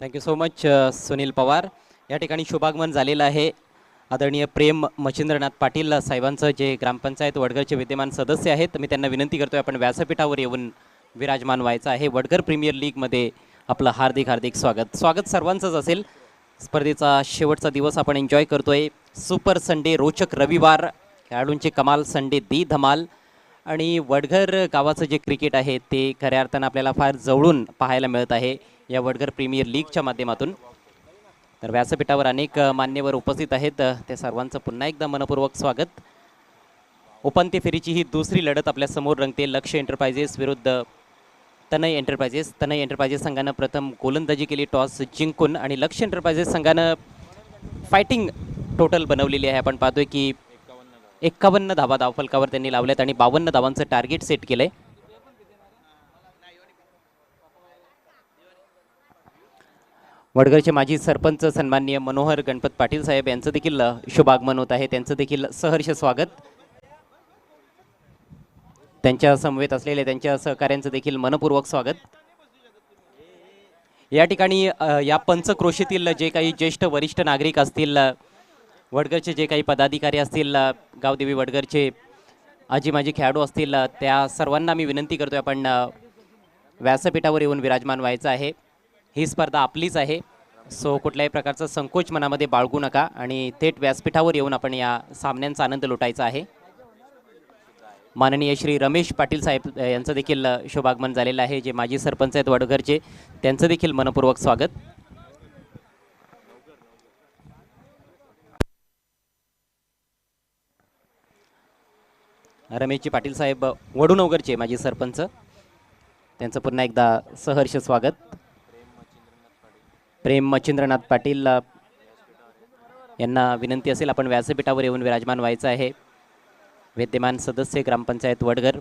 Thank you so much Sunil Pawar. या ठिकाणी शुभागमन झालेलं आहे आदरणीय प्रेम मच्छिंद्रनाथ पाटील साहेबांचं, जे ग्रामपंचायत वडगरचे विद्यमान सदस्य आहेत. मी त्यांना विनंती करतोय आपण व्यासपीठावर येऊन विराजमान व्हायचं आहे. वडगर प्रीमियर लीगमध्ये आपलं हार्दिक हार्दिक स्वागत सर्वांचंच असेल. स्पर्धेचा शेवटचा दिवस आपण एन्जॉय करतोय. सुपर संडे, रोचक रविवार, खेळाडूंचे कमाल, संडे दी धमाल आणि वडगर गावाचं जे क्रिकेट आहे ते खऱ्या अर्थानं आपल्याला फार जवळून पाहायला मिळत आहे या वडगर प्रीमियर लीगच्या माध्यमातून. तर व्यासपीठावर अनेक मान्यवर उपस्थित आहेत, त्या सर्वांचं पुन्हा एकदा मनपूर्वक स्वागत. उपांत्य फेरीची ही दुसरी लढत आपल्या समोर रंगते. लक्ष्य एंटरप्राइजेस विरुद्ध तनय एंटरप्राइजेस. तनय एंटरप्राइजेस संघानं प्रथम गोलंदाजी केली टॉस जिंकून आणि लक्ष्य एंटरप्राइजेस संघानं फायटिंग टोटल बनवलेली आहे. आपण पाहतोय की 51 धावा धावफलकावर त्यांनी लावल्यात आणि 52 धावांचं टार्गेट सेट केलंय. वडगरचे माजी सरपंच सन्माननीय मनोहर गणपत पाटील साहेब यांचं देखील शुभागमन होत आहे. त्यांचं देखील सहर्ष स्वागत. त्यांच्या समवेत असलेल्या त्यांच्या सहकाऱ्यांचं देखील मनपूर्वक स्वागत. या ठिकाणी या पंचक्रोशीतील जे काही ज्येष्ठ वरिष्ठ नागरिक असतील, वडगरचे जे काही पदाधिकारी असतील, गावदेवी वडगरचे आजी माजी खेळाडू असतील, त्या सर्वांना मी विनंती करतोय आपण व्यासपीठावर येऊन विराजमान व्हायचं आहे. ही स्पर्धा आपलीच आहे, सो कुठल्याही प्रकारचा संकोच मनामध्ये बाळगू नका आणि थेट व्यासपीठावर येऊन आपण या सामन्यांचा आनंद लुटायचा आहे. माननीय श्री रमेश पाटील साहेब यांचं देखील शुभागमन झालेलं आहे, जे माजी सरपंच आहेत वडगरचे. त्यांचं देखील मनपूर्वक स्वागत. रमेशजी पाटील साहेब वडूनवगरचे माजी सरपंच, त्यांचं पुन्हा एकदा सहर्ष स्वागत. प्रेम मच्छिंद्रनाथ पाटील यांना विनंती असेल आपण व्यासपीठावर येऊन विराजमान व्हायचं आहे. विद्यमान सदस्य ग्रामपंचायत वडगर.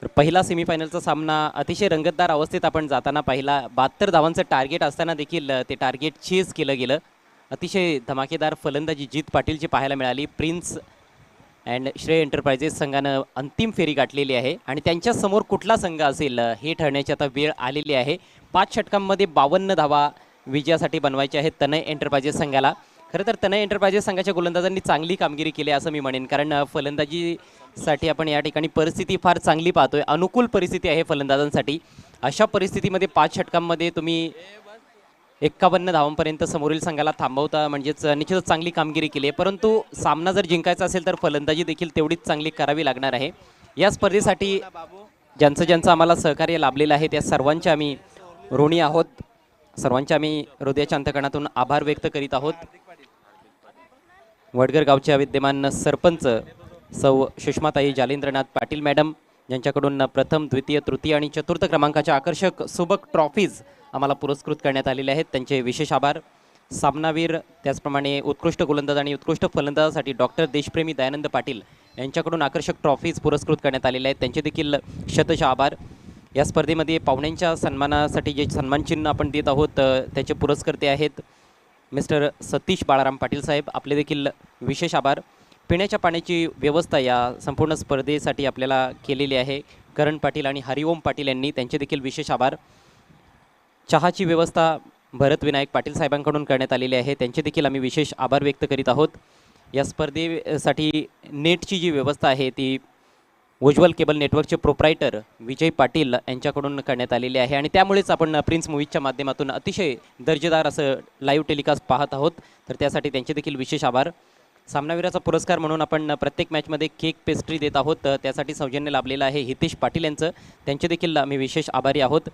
तर पहिला सेमीफायनलचा सामना अतिशय रंगतदार अवस्थेत आपण जाताना पाहिला. 72 धावांचं टार्गेट असताना देखील ते टार्गेट चेस केलं गेलं. अतिशय धमाकेदार फलंदाजी जीत पाटीलची पाहायला मिळाली. प्रिन्स अँड श्रेय एंटरप्राइजेस संघानं अंतिम फेरी गाठलेली आहे आणि त्यांच्या समोर कुठला संघ असेल हे ठरण्याची आता वेळ आलेली आहे. 5 षटकांमध्ये 52 धावा विजयासाठी बनवायच्या आहेत तनय एंटरप्राइजेस संघाला. खरं तर तनय एंटरप्राइजेस संघाच्या गोलंदाजांनी चांगली कामगिरी केली असं मी म्हणेन, कारण फलंदाजीसाठी आपण या ठिकाणी परिस्थिती फार चांगली पाहतोय. अनुकूल परिस्थिती आहे फलंदाजांसाठी. अशा परिस्थितीमध्ये 5 षटकांमध्ये तुम्ही 51 धावांपर्यंत समोरील संघाला थांबवता, म्हणजेच निश्चितच चांगली कामगिरी केली आहे. परंतु सामना जर जिंकायचा असेल तर फलंदाजी देखील तेवढीच चांगली करावी लागणार आहे. या स्पर्धेसाठी ज्यांचं आम्हाला सहकार्य लाभलेलं आहे त्या सर्वांचे आम्ही ऋणी आहोत. सर्वांचे आम्ही हृदयाच्या अंतकणातून आभार व्यक्त करीत आहोत. वडगर गावच्या विद्यमान सरपंच सौ सुषमाताई जालिंद्रनाथ पाटील मॅडम, ज्यांच्याकडून प्रथम, द्वितीय, तृतीय आणि चतुर्थ क्रमांकाच्या आकर्षक सुबक ट्रॉफीज आम्हाला पुरस्कृत करण्यात आलेले आहेत. त्यांचे विशेष आभार. सामनावीर, त्याचप्रमाणे उत्कृष्ट गोलंदाज आणि उत्कृष्ट फलंदाजासाठी डॉक्टर देशप्रेमी दयानंद पाटील यांच्याकडून आकर्षक ट्रॉफीज पुरस्कृत करण्यात आलेले आहेत. त्यांचे देखील शतश आभार. या स्पर्धेमध्ये पाहुण्यांच्या सन्मानासाठी जे सन्मानचिन्ह आपण देत आहोत त्याचे पुरस्कर्ते आहेत मिस्टर सतीश बाळाराम पाटील साहेब, आपले देखील विशेष आभार. पिण्याच्या पाण्याची व्यवस्था या संपूर्ण स्पर्धेसाठी आपल्याला केलेली आहे करण पाटील आणि हरिओम पाटील यांनी, त्यांचे देखील विशेष आभार. चहाची व्यवस्था भरत विनायक पाटील साहेबांकडून करण्यात आलेली आहे, त्यांचे देखील आम्ही विशेष आभार व्यक्त करीत आहोत. या स्पर्धेसाठी नेटची जी व्यवस्था आहे ती उज्ज्वल केबल नेटवर्कचे प्रोप्रायटर विजय पाटील यांच्याकडून करण्यात आलेली आहे आणि त्यामुळेच आपण प्रिन्स मूवीजच्या माध्यमातून अतिशय दर्जेदार असं लाईव्ह टेलिकास्ट पाहत आहोत, तर त्यासाठी त्यांचे देखील विशेष आभार. सामनावीराचा पुरस्कार म्हणून आपण प्रत्येक मॅचमध्ये केक पेस्ट्री देत आहोत, त्यासाठी सौजन्य लाभलेलं आहे हितेश पाटील यांचं, त्यांचे देखील आम्ही विशेष आभारी आहोत.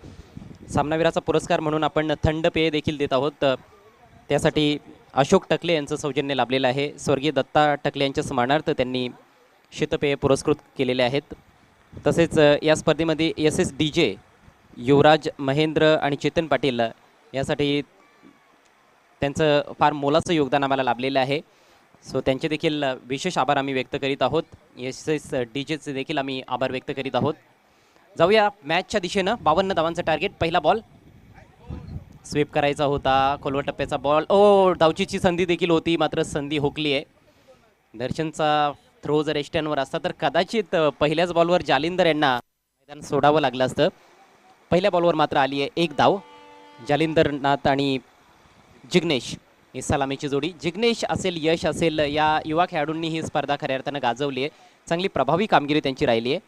सामनावीराचा पुरस्कार म्हणून आपण थंड पेय देखील देत आहोत, त्यासाठी अशोक टकले यांचं सौजन्य लाभलेलं आहे. स्वर्गीय दत्ता टकले यांच्या स्मरणार्थ त्यांनी शीतपेय पुरस्कृत केलेले आहेत. तसेच या स्पर्धेमध्ये SSDJ युवराज, महेंद्र आणि चेतन पाटील यासाठी त्यांचं फार मोलाचं योगदान आम्हाला लाभलेलं आहे, सो त्यांचे देखील विशेष आभार आम्ही व्यक्त करीत आहोत. SSDJचे देखील आम्ही आभार व्यक्त करीत आहोत. जाऊया मॅचच्या दिशेनं. 52 धावांचं टार्गेट. पहिला बॉल स्वीप करायचा होता, खोलवर टप्प्याचा बॉल. धावचीची संधी देखील होती, मात्र संधी हुकली आहे. दर्शनचा थ्रो जर एस्टॅनवर असता तर कदाचित पहिल्याच बॉलवर जालिंदर यांना मैदान सोडावं लागलं असतं. पहिल्या बॉलवर मात्र आली आहे 1 धाव. जालिंदरनाथ आणि जिग्नेश ही सलामीची जोडी. जिग्नेश असेल, यश असेल, या युवा खेळाडूंनी ही स्पर्धा खऱ्या अर्थानं गाजवली आहे. चांगली प्रभावी कामगिरी त्यांची राहिली आहे.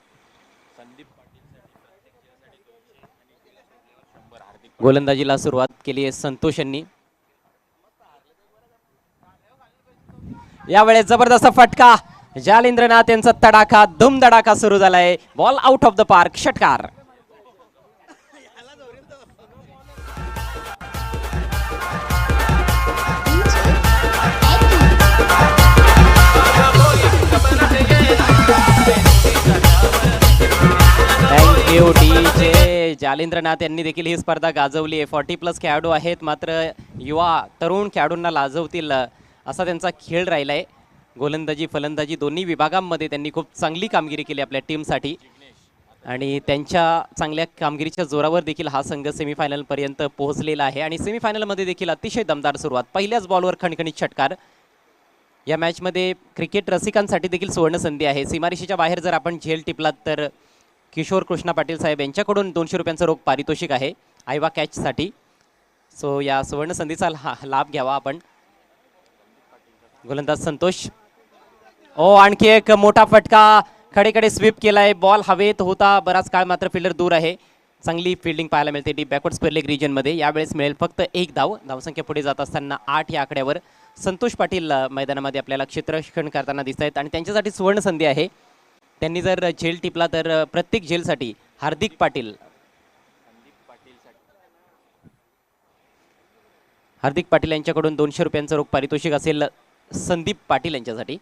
गोलंदाजीला सुरुवात केली आहे संतोष यांनी. यावेळेस जबरदस्त फटका. जालिंद्रनाथ यांचा तडाखा, धुमधडाका सुरू झालाय. Ball out of the park, षटकार. Thank you DJ. जालिंद्रनाथ यांनी देखील ही स्पर्धा गाजवली आहे. 40+ खेळाडू आहेत, मात्र युवा तरुण खेळाडूंना लाजवतील असा त्यांचा खेळ राहिला आहे. गोलंदाजी, फलंदाजी दोन्ही विभागांमध्ये त्यांनी खूप चांगली कामगिरी केली आपल्या टीमसाठी आणि त्यांच्या चांगल्या कामगिरीच्या जोरावर देखील हा संघ सेमीफायनलपर्यंत पोहोचलेला आहे आणि सेमीफायनलमध्ये देखील अतिशय दमदार सुरुवात. पहिल्याच बॉलवर खणखणीत षटकार. या मॅचमध्ये क्रिकेट रसिकांसाठी देखील सुवर्ण संधी आहे. सीमारेषेच्या बाहेर जर आपण झेल टिपलात तर किशोर कृष्णा पाटील साहेब यांच्याकडून 200 रुपयांचं रोख पारितोषिक आहे आयवा कॅचसाठी, सो या सुवर्ण संधीचा लाभ घ्यावा आपण. गोलंदाज संतोष. आणखी एक मोठा फटका. खडेकडे स्वीप केलाय. बॉल हवेत होता बराच काळ, मात्र फिल्डर दूर आहे. चांगली फिल्डिंग पाहायला मिळते डीप बॅकवर्ड स्क्वेअर लेग रिजनमध्ये. यावेळेस मिळेल फक्त 1 धाव. धावसंख्या पुढे जात असताना 8 या आकड्यावर संतोष पाटील मैदानामध्ये आपल्याला क्षेत्ररक्षण करताना दिसत आहेत आणि त्यांच्यासाठी सुवर्ण संधी आहे. त्यांनी जर झेल टिपला तर प्रत्येक झेलसाठी हार्दिक पाटील यांच्याकडून 200 रुपयांचं रोख पारितोषिक असेल संदीप पाटील यांच्यासाठी.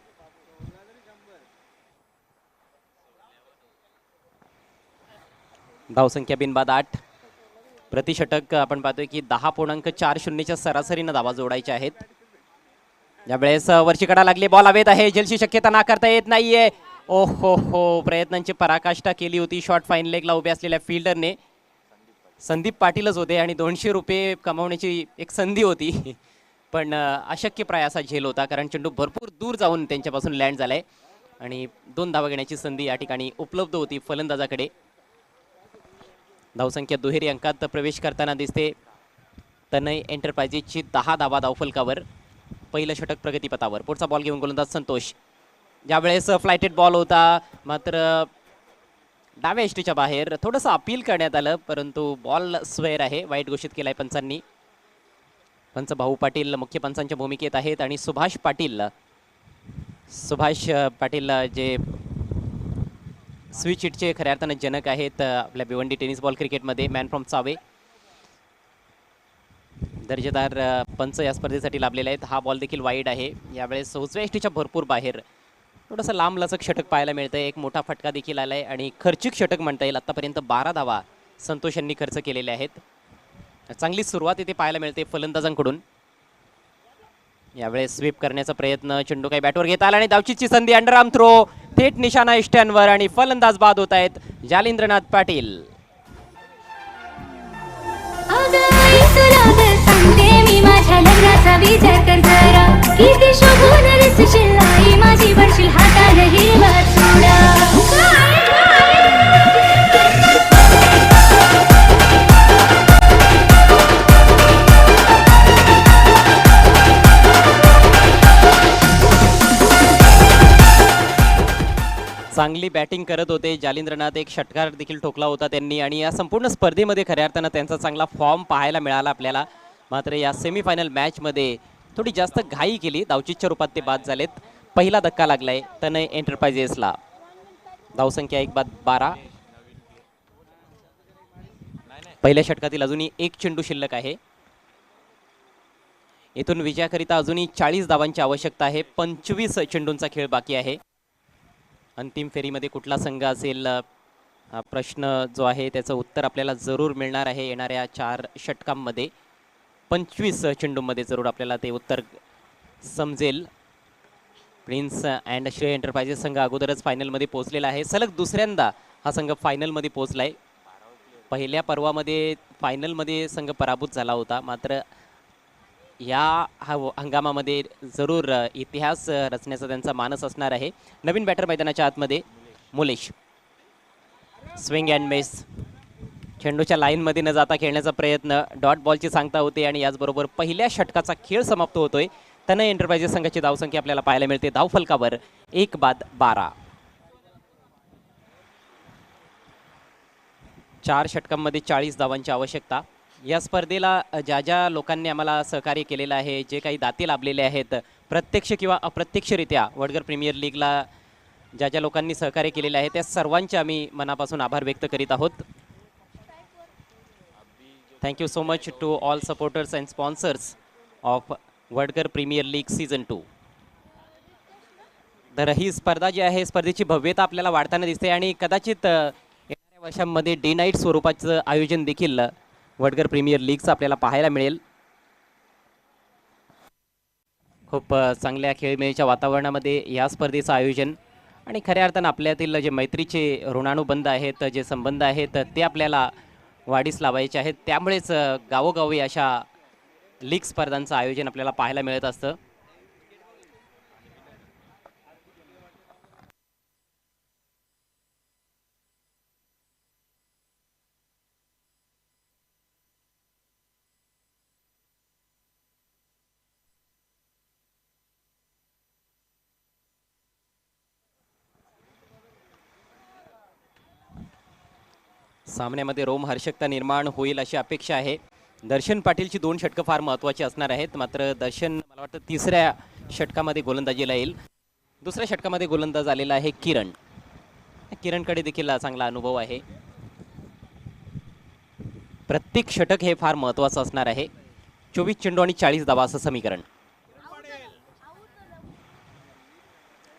धावसंख्या बिनबाद 8. प्रतिषटक आपण पाहतोय की 10.40च्या सरासरीनं धावा जोडायच्या आहेत. यावेळेस वरची कडा लागली. बॉल हवेत आहे. जेलची शक्यता नाकारता येत नाहीये. ओ हो, प्रयत्नांची पराकाष्ठा केली होती शॉर्ट फाईन लेगला उभे असलेल्या फिल्डरने. संदीप पाटीलच होते आणि 200 रुपये कमावण्याची एक संधी होती. पण अशक्यप्राय असा झेल होता, कारण चेंडू भरपूर दूर जाऊन त्यांच्यापासून लँड झालाय आणि 2 धावा घेण्याची संधी या ठिकाणी उपलब्ध होती फलंदाजाकडे. धावसंख्या दुहेरी अंकात प्रवेश करताना दिसते तनय एंटरप्राइजेसची. 10 धावा धावफलकावर. पहिलं षटक प्रगतीपथावर. पुढचा बॉल घेऊन गोलंदाज संतोष. ज्यावेळेस फ्लायटेड बॉल होता, मात्र डाव्या एष्टीच्या बाहेर थोडंसं अपील करण्यात आलं, परंतु बॉल स्वेअर आहे. वाईट घोषित केलाय पंचांनी. पंच भाऊ पाटील मुख्य पंचांच्या भूमिकेत आहेत आणि सुभाष पाटील जे स्विच हिटचे खऱ्या अर्थानं जनक आहेत आपल्या भिवंडी टेनिस बॉल क्रिकेटमध्ये. मॅन फ्रॉम चावे. दर्जेदार पंच या स्पर्धेसाठी लाभलेले आहेत. हा बॉल देखील वाईड आहे. यावेळेस उजव्या एष्टीच्या भरपूर बाहेर थोडंसं लांब लचक षटक पाहायला मिळतंय. एक मोठा फटका देखील आलाय आणि खर्चिक षटक म्हणता येईल. आतापर्यंत 12 धावा संतोष यांनी खर्च केलेले आहेत. चांगली सुरुवात इथे पाहायला मिळते फलंदाजांकडून. यावेळेस स्वीप करण्याचा प्रयत्न. चेंडू काही बॅटवर घेता आला आणि धावचीची संधी. अंडरआर्म थ्रो थेट निशाणा इष्ट्यांवर आणि फलंदाज बाद होत आहेत जालिंद्रनाथ पाटील. मी माझ्या लग्नाचा विचार कर जरा, किती शोभून दिसशील आई माझी, बनशील हाताला हिरवा चुडा. चांगली बॅटिंग करत होते जालिंद्रनाथ. एक षटकार देखील ठोकला होता त्यांनी आणि या संपूर्ण स्पर्धेमध्ये खऱ्या अर्थानं त्यांचा चांगला फॉर्म पाहायला मिळाला आपल्याला. मात्र या सेमीफायनल मॅचमध्ये थोडी जास्त घाई केली. धावचीच्या रूपात ते बाद झालेत. पहिला धक्का लागलाय तनय एंटरप्राइजेसला. धावसंख्या 1 बाद 12. पहिल्या षटकातील अजूनही एक चेंडू शिल्लक आहे. इथून विजयाकरिता अजूनही 40 धावांची आवश्यकता आहे. 25 चेंडूंचा खेळ बाकी आहे. अंतिम फेरीमध्ये कुठला संघ असेल हा प्रश्न जो आहे त्याचं उत्तर आपल्याला जरूर मिळणार आहे येणाऱ्या 4 षटकांमध्ये. 25 चेंडूंमध्ये जरूर आपल्याला ते उत्तर समजेल. प्रिन्स अँड श्रेय एंटरप्राइजेस संघ अगोदरच फायनलमध्ये पोहोचलेला आहे. सलग दुसऱ्यांदा हा संघ फायनलमध्ये पोहोचलाय. पहिल्या पर्वामध्ये फायनलमध्ये संघ पराभूत झाला होता. मात्र या हंगामामध्ये जरूर इतिहास रचण्याचा त्यांचा मानस असणार आहे. नवीन बॅटर मैदानाच्या आतमध्ये मुलेश. Swing and miss. चेंडूच्या लाईनमध्ये न जाता खेळण्याचा प्रयत्न. डॉट बॉलची सांगता होते आणि याचबरोबर पहिल्या षटकाचा खेळ समाप्त होतोय. तनय एंटरप्राइजेस संघाची धावसंख्या आपल्याला पाहायला मिळते धावफलकावर 1 बाद 12. 4 षटकांमध्ये 40 धावांची आवश्यकता. या स्पर्धेला ज्या ज्या लोकांनी आम्हाला सहकार्य केलेलं आहे, जे काही दाते लाभलेले आहेत प्रत्यक्ष किंवा अप्रत्यक्षरित्या वडगर प्रीमियर लीगला ज्या ज्या लोकांनी सहकार्य केलेले आहे त्या सर्वांचे आम्ही मनापासून आभार व्यक्त करीत आहोत. Thank you so much to all supporters and sponsors of Vadgar premier league season 2. तर ही स्पर्धा जी आहे स्पर्धेची भव्यता आपल्याला वाढताना दिसते आणि कदाचित येणाऱ्या वर्षांमध्ये डे नाईट स्वरूपाचं आयोजन देखील वडगर प्रीमियर लीगचं आपल्याला पाहायला मिळेल. खूप चांगल्या खेळमेळीच्या वातावरणामध्ये या स्पर्धेचं आयोजन आणि खऱ्या अर्थानं आपल्यातील जे मैत्रीचे ऋणानुबंध आहेत, जे संबंध आहेत ते आपल्याला वाढीस लावायचे आहेत. त्यामुळेच गावोगावी अशा लीग स्पर्धांचं आयोजन आपल्याला पाहायला मिळत असतं. सामन्यामध्ये रोमहर्षकता निर्माण होईल अशी अपेक्षा आहे. दर्शन पाटीलची 2 षटकं फार महत्त्वाची असणार आहेत. मात्र दर्शन मला वाटतं 3ऱ्या षटकामध्ये गोलंदाजीला येईल. 2ऱ्या षटकामध्ये गोलंदाज आलेला आहे किरण. किरणकडे देखील चांगला अनुभव आहे. प्रत्येक षटक हे फार महत्त्वाचं असणार आहे. 24 चेंडू आणि 40 धावा असं समीकरण.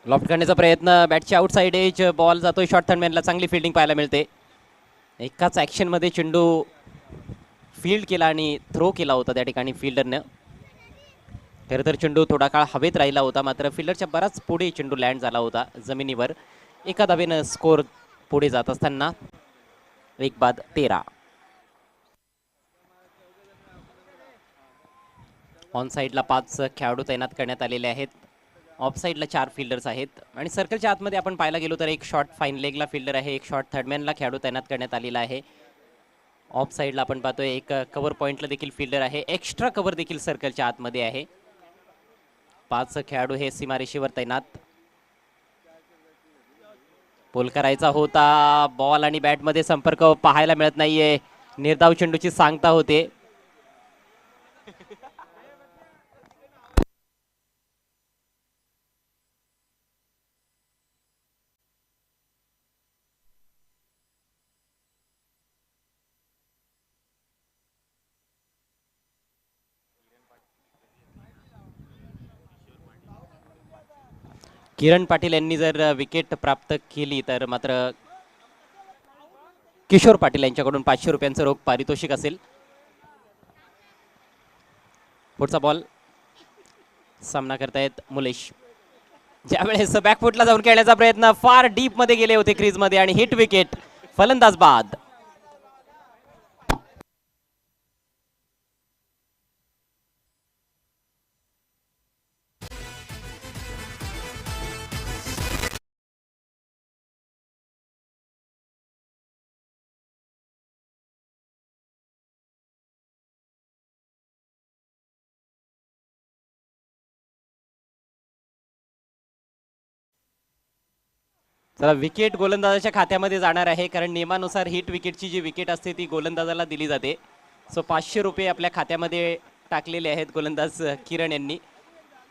लॉफ्ट करण्याचा प्रयत्न. बॅटची आउटसाइड एज. बॉल जातोय शॉर्ट थर्डमॅनला. चांगली फिल्डिंग पाहायला मिळते. एकाच ॲक्शनमध्ये चेंडू फील्ड केला आणि थ्रो केला होता त्या ठिकाणी फिल्डरनं. खरं तर चेंडू थोडा काळ हवेत राहिला होता, मात्र फिल्डरच्या बराच पुढे चेंडू लँड झाला होता जमिनीवर. एका धावेनं स्कोर पुढे जात असताना 1 बाद 13. ऑन साईडला 5 खेळाडू तैनात करण्यात आलेले आहेत. ऑफ साईडला 4 फिल्डर्स आहेत आणि सर्कलच्या आतमध्ये आपण पाहायला गेलो तर एक शॉट फाईन लेगला फिल्डर आहे, एक शॉट थर्डमॅनला खेळाडू तैनात करण्यात आलेला आहे. ऑफ साईडला आपण पाहतोय एक कव्हर पॉईंटला देखील फिल्डर आहे, एक्स्ट्रा कव्हर देखील सर्कलच्या आतमध्ये आहे. 5 खेळाडू हे सीमारेषेवर तैनात. पोल करायचा होता, बॉल आणि बॅटमध्ये संपर्क पाहायला मिळत नाहीये. निर्धाव चेंडूची सांगता होते. किरण पाटील यांनी जर विकेट प्राप्त केली तर मात्र किशोर पाटील यांच्याकडून 500 रुपयांचं रोख पारितोषिक असेल. पुढचा बॉल सामना करतायत मुलेश. ज्यावेळेस बॅकफुटला जाऊन खेळण्याचा प्रयत्न, फार डीप मध्ये गेले होते क्रीज मध्ये आणि हिट विकेट. फलंदाज बाद. चला, विकेट गोलंदाजाच्या खात्यामध्ये जाणार आहे, कारण नियमानुसार हिट विकेटची जी विकेट असते ती गोलंदाजाला दिली जाते. सो 500 रुपये आपल्या खात्यामध्ये टाकलेले आहेत गोलंदाज किरण यांनी.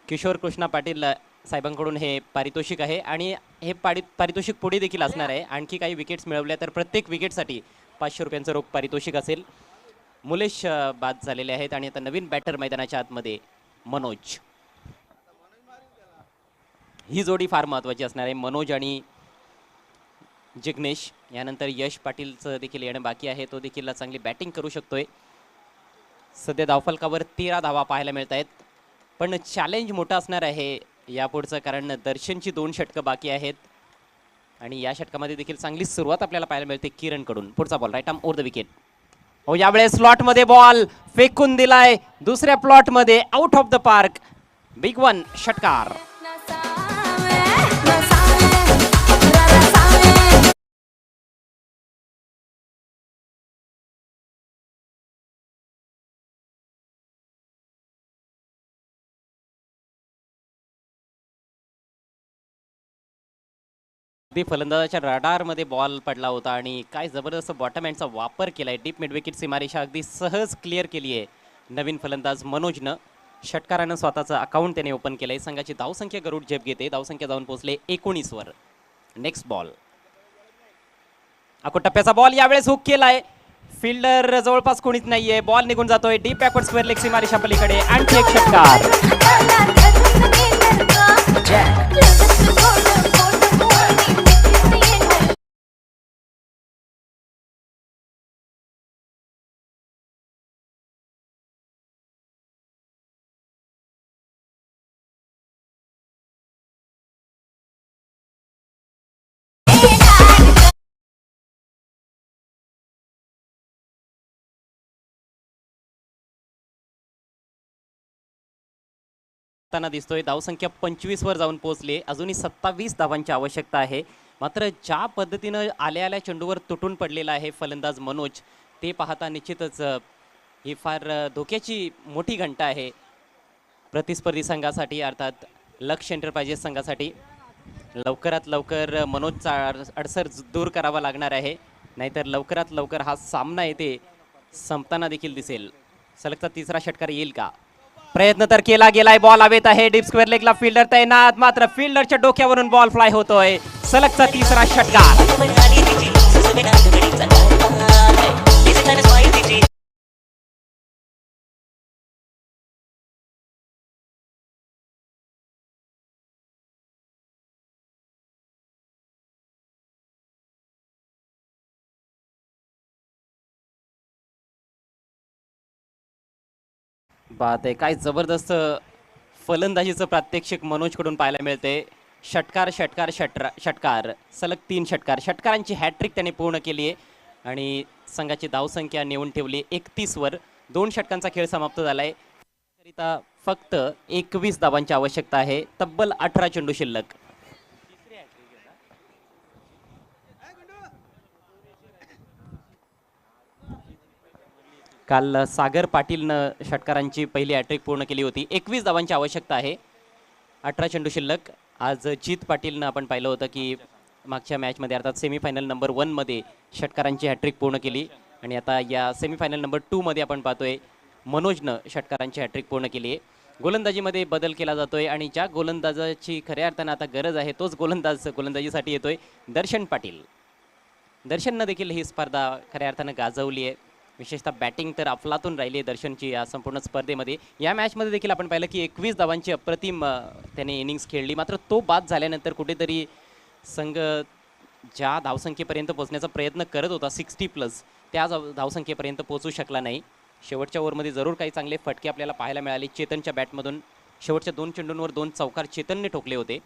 किशोर कृष्णा पाटील साहेबांकडून हे पारितोषिक आहे आणि हे पारितोषिक पुढे देखील असणार आहे. आणखी काही विकेट्स मिळवल्या तर प्रत्येक विकेटसाठी 500 रुपयांचं रोख पारितोषिक असेल. मुलेश बाद झालेले आहेत आणि आता नवीन बॅटर मैदानाच्या आतमध्ये मनोज. ही जोडी फार महत्त्वाची असणार आहे, मनोज आणि जिग्नेश. यानंतर यश पाटीलचं देखील येणं बाकी आहे, तो देखील चांगली बॅटिंग करू शकतोय. सध्या धावफलकावर 13 धावा पाहायला मिळत आहेत, पण चॅलेंज मोठं असणार आहे यापुढचं, कारण दर्शनची 2 षटकं बाकी आहेत आणि या षटकामध्ये देखील चांगली सुरुवात आपल्याला पाहायला मिळते किरणकडून. पुढचा ball right arm over the wicket. हो, यावेळेस स्लॉटमध्ये बॉल फेकून दिलाय, दुसऱ्या प्लॉटमध्ये out of the park. Big one षटकार. फलंदाजाच्या रडारमध्ये बॉल पडला होता आणि काय जबरदस्त बॉटम हँडचा वापर केलाय. डीप मिड विकेट सीमारेषा अगदी सहज क्लिअर केली आहे नवीन फलंदाज मनोजनं. षटकारानं स्वतःचं अकाउंट त्याने ओपन केलंय. संघाची धावसंख्या गरुड झेप घेते, धावसंख्या जाऊन पोहोचले 19 वर. नेक्स्ट बॉल, अको टप्प्याचा बॉल, यावेळेस हुक केलाय. फिल्डर जवळपास कोणीच नाहीये, बॉल निघून जातोय डीप बॅकवर्ड स्क्वेअर लेग सीमारेषा पलीकडे. आणखी एक षटकार. दिसतोय धावसंख्या 25 वर जाऊन पोहोचले. अजूनही 27 धावांची आवश्यकता आहे. मात्र ज्या पद्धतीनं आल्या चेंडूवर तुटून पडलेला आहे फलंदाज मनोज, ते पाहता निश्चितच ही फार धोक्याची मोठी घंटा आहे प्रतिस्पर्धी संघासाठी, अर्थात लक्ष्य एंटरप्राइजेस संघासाठी. लवकरात लवकर मनोजचा अडसर दूर करावा लागणार आहे, नाहीतर लवकरात लवकर हा सामना येथे संपताना देखील दिसेल. सलगचा तिसरा षटकार येईल का? प्रयत्न तर केला गेलाय, बॉल हवेत आहे, डीप स्क्वेअर लेगला फिल्डर तैनात, मात्र फिल्डरच्या डोक्यावरून बॉल फ्लाय होतोय. सलगचा तिसरा षटकार. बात आहे, काय जबरदस्त फलंदाजीचं प्रात्यक्षिक मनोजकडून पाहायला मिळते. षटकार षटकार षटकार सलग 3 षटकारांची हॅट्रिक त्याने पूर्ण केली आहे आणि संघाची धावसंख्या नेऊन ठेवली 31 वर. 2 षटकांचा खेळ समाप्त झालाय. करिता फक्त 21 धावांची आवश्यकता आहे. तब्बल 18 चेंडू शिल्लक. काल सागर पाटीलनं षटकारांची पहिली हॅट्रिक पूर्ण केली होती. 21 धावांची आवश्यकता आहे. 18 चेंडू शिल्लक. आज जीत पाटीलनं आपण पाहिलं होतं की मागच्या मॅचमध्ये अर्थात सेमीफायनल नंबर 1 मध्ये षटकारांची हॅट्रिक पूर्ण केली आणि आता या सेमीफायनल नंबर 2 मध्ये आपण पाहतोय मनोजनं षटकारांची हॅट्रिक पूर्ण केली आहे. गोलंदाजीमध्ये बदल केला जातोय आणि ज्या गोलंदाजाची खऱ्या अर्थानं आता गरज आहे तोच गोलंदाज गोलंदाजीसाठी येतोय दर्शन पाटील. दर्शननं देखील ही स्पर्धा खऱ्या अर्थानं गाजवली आहे. विशेषतः बॅटिंग तर अफलातून राहिली आहे दर्शनची या संपूर्ण स्पर्धेमध्ये. या मॅचमध्ये देखील आपण पाहिलं की 21 धावांची अप्रतिम त्याने इनिंग्स खेळली. मात्र तो बाद झाल्यानंतर कुठेतरी संघ ज्या धावसंख्येपर्यंत पोहोचण्याचा प्रयत्न करत होता 60+, त्या धावसंख्येपर्यंत पोहोचू शकला नाही. शेवटच्या ओव्हरमध्ये जरूर काही चांगले फटके आपल्याला पाहायला मिळाले. चेतनच्या बॅटमधून शेवटच्या 2 चेंडूंवर 2 चौकार चेतनने ठोकले होते.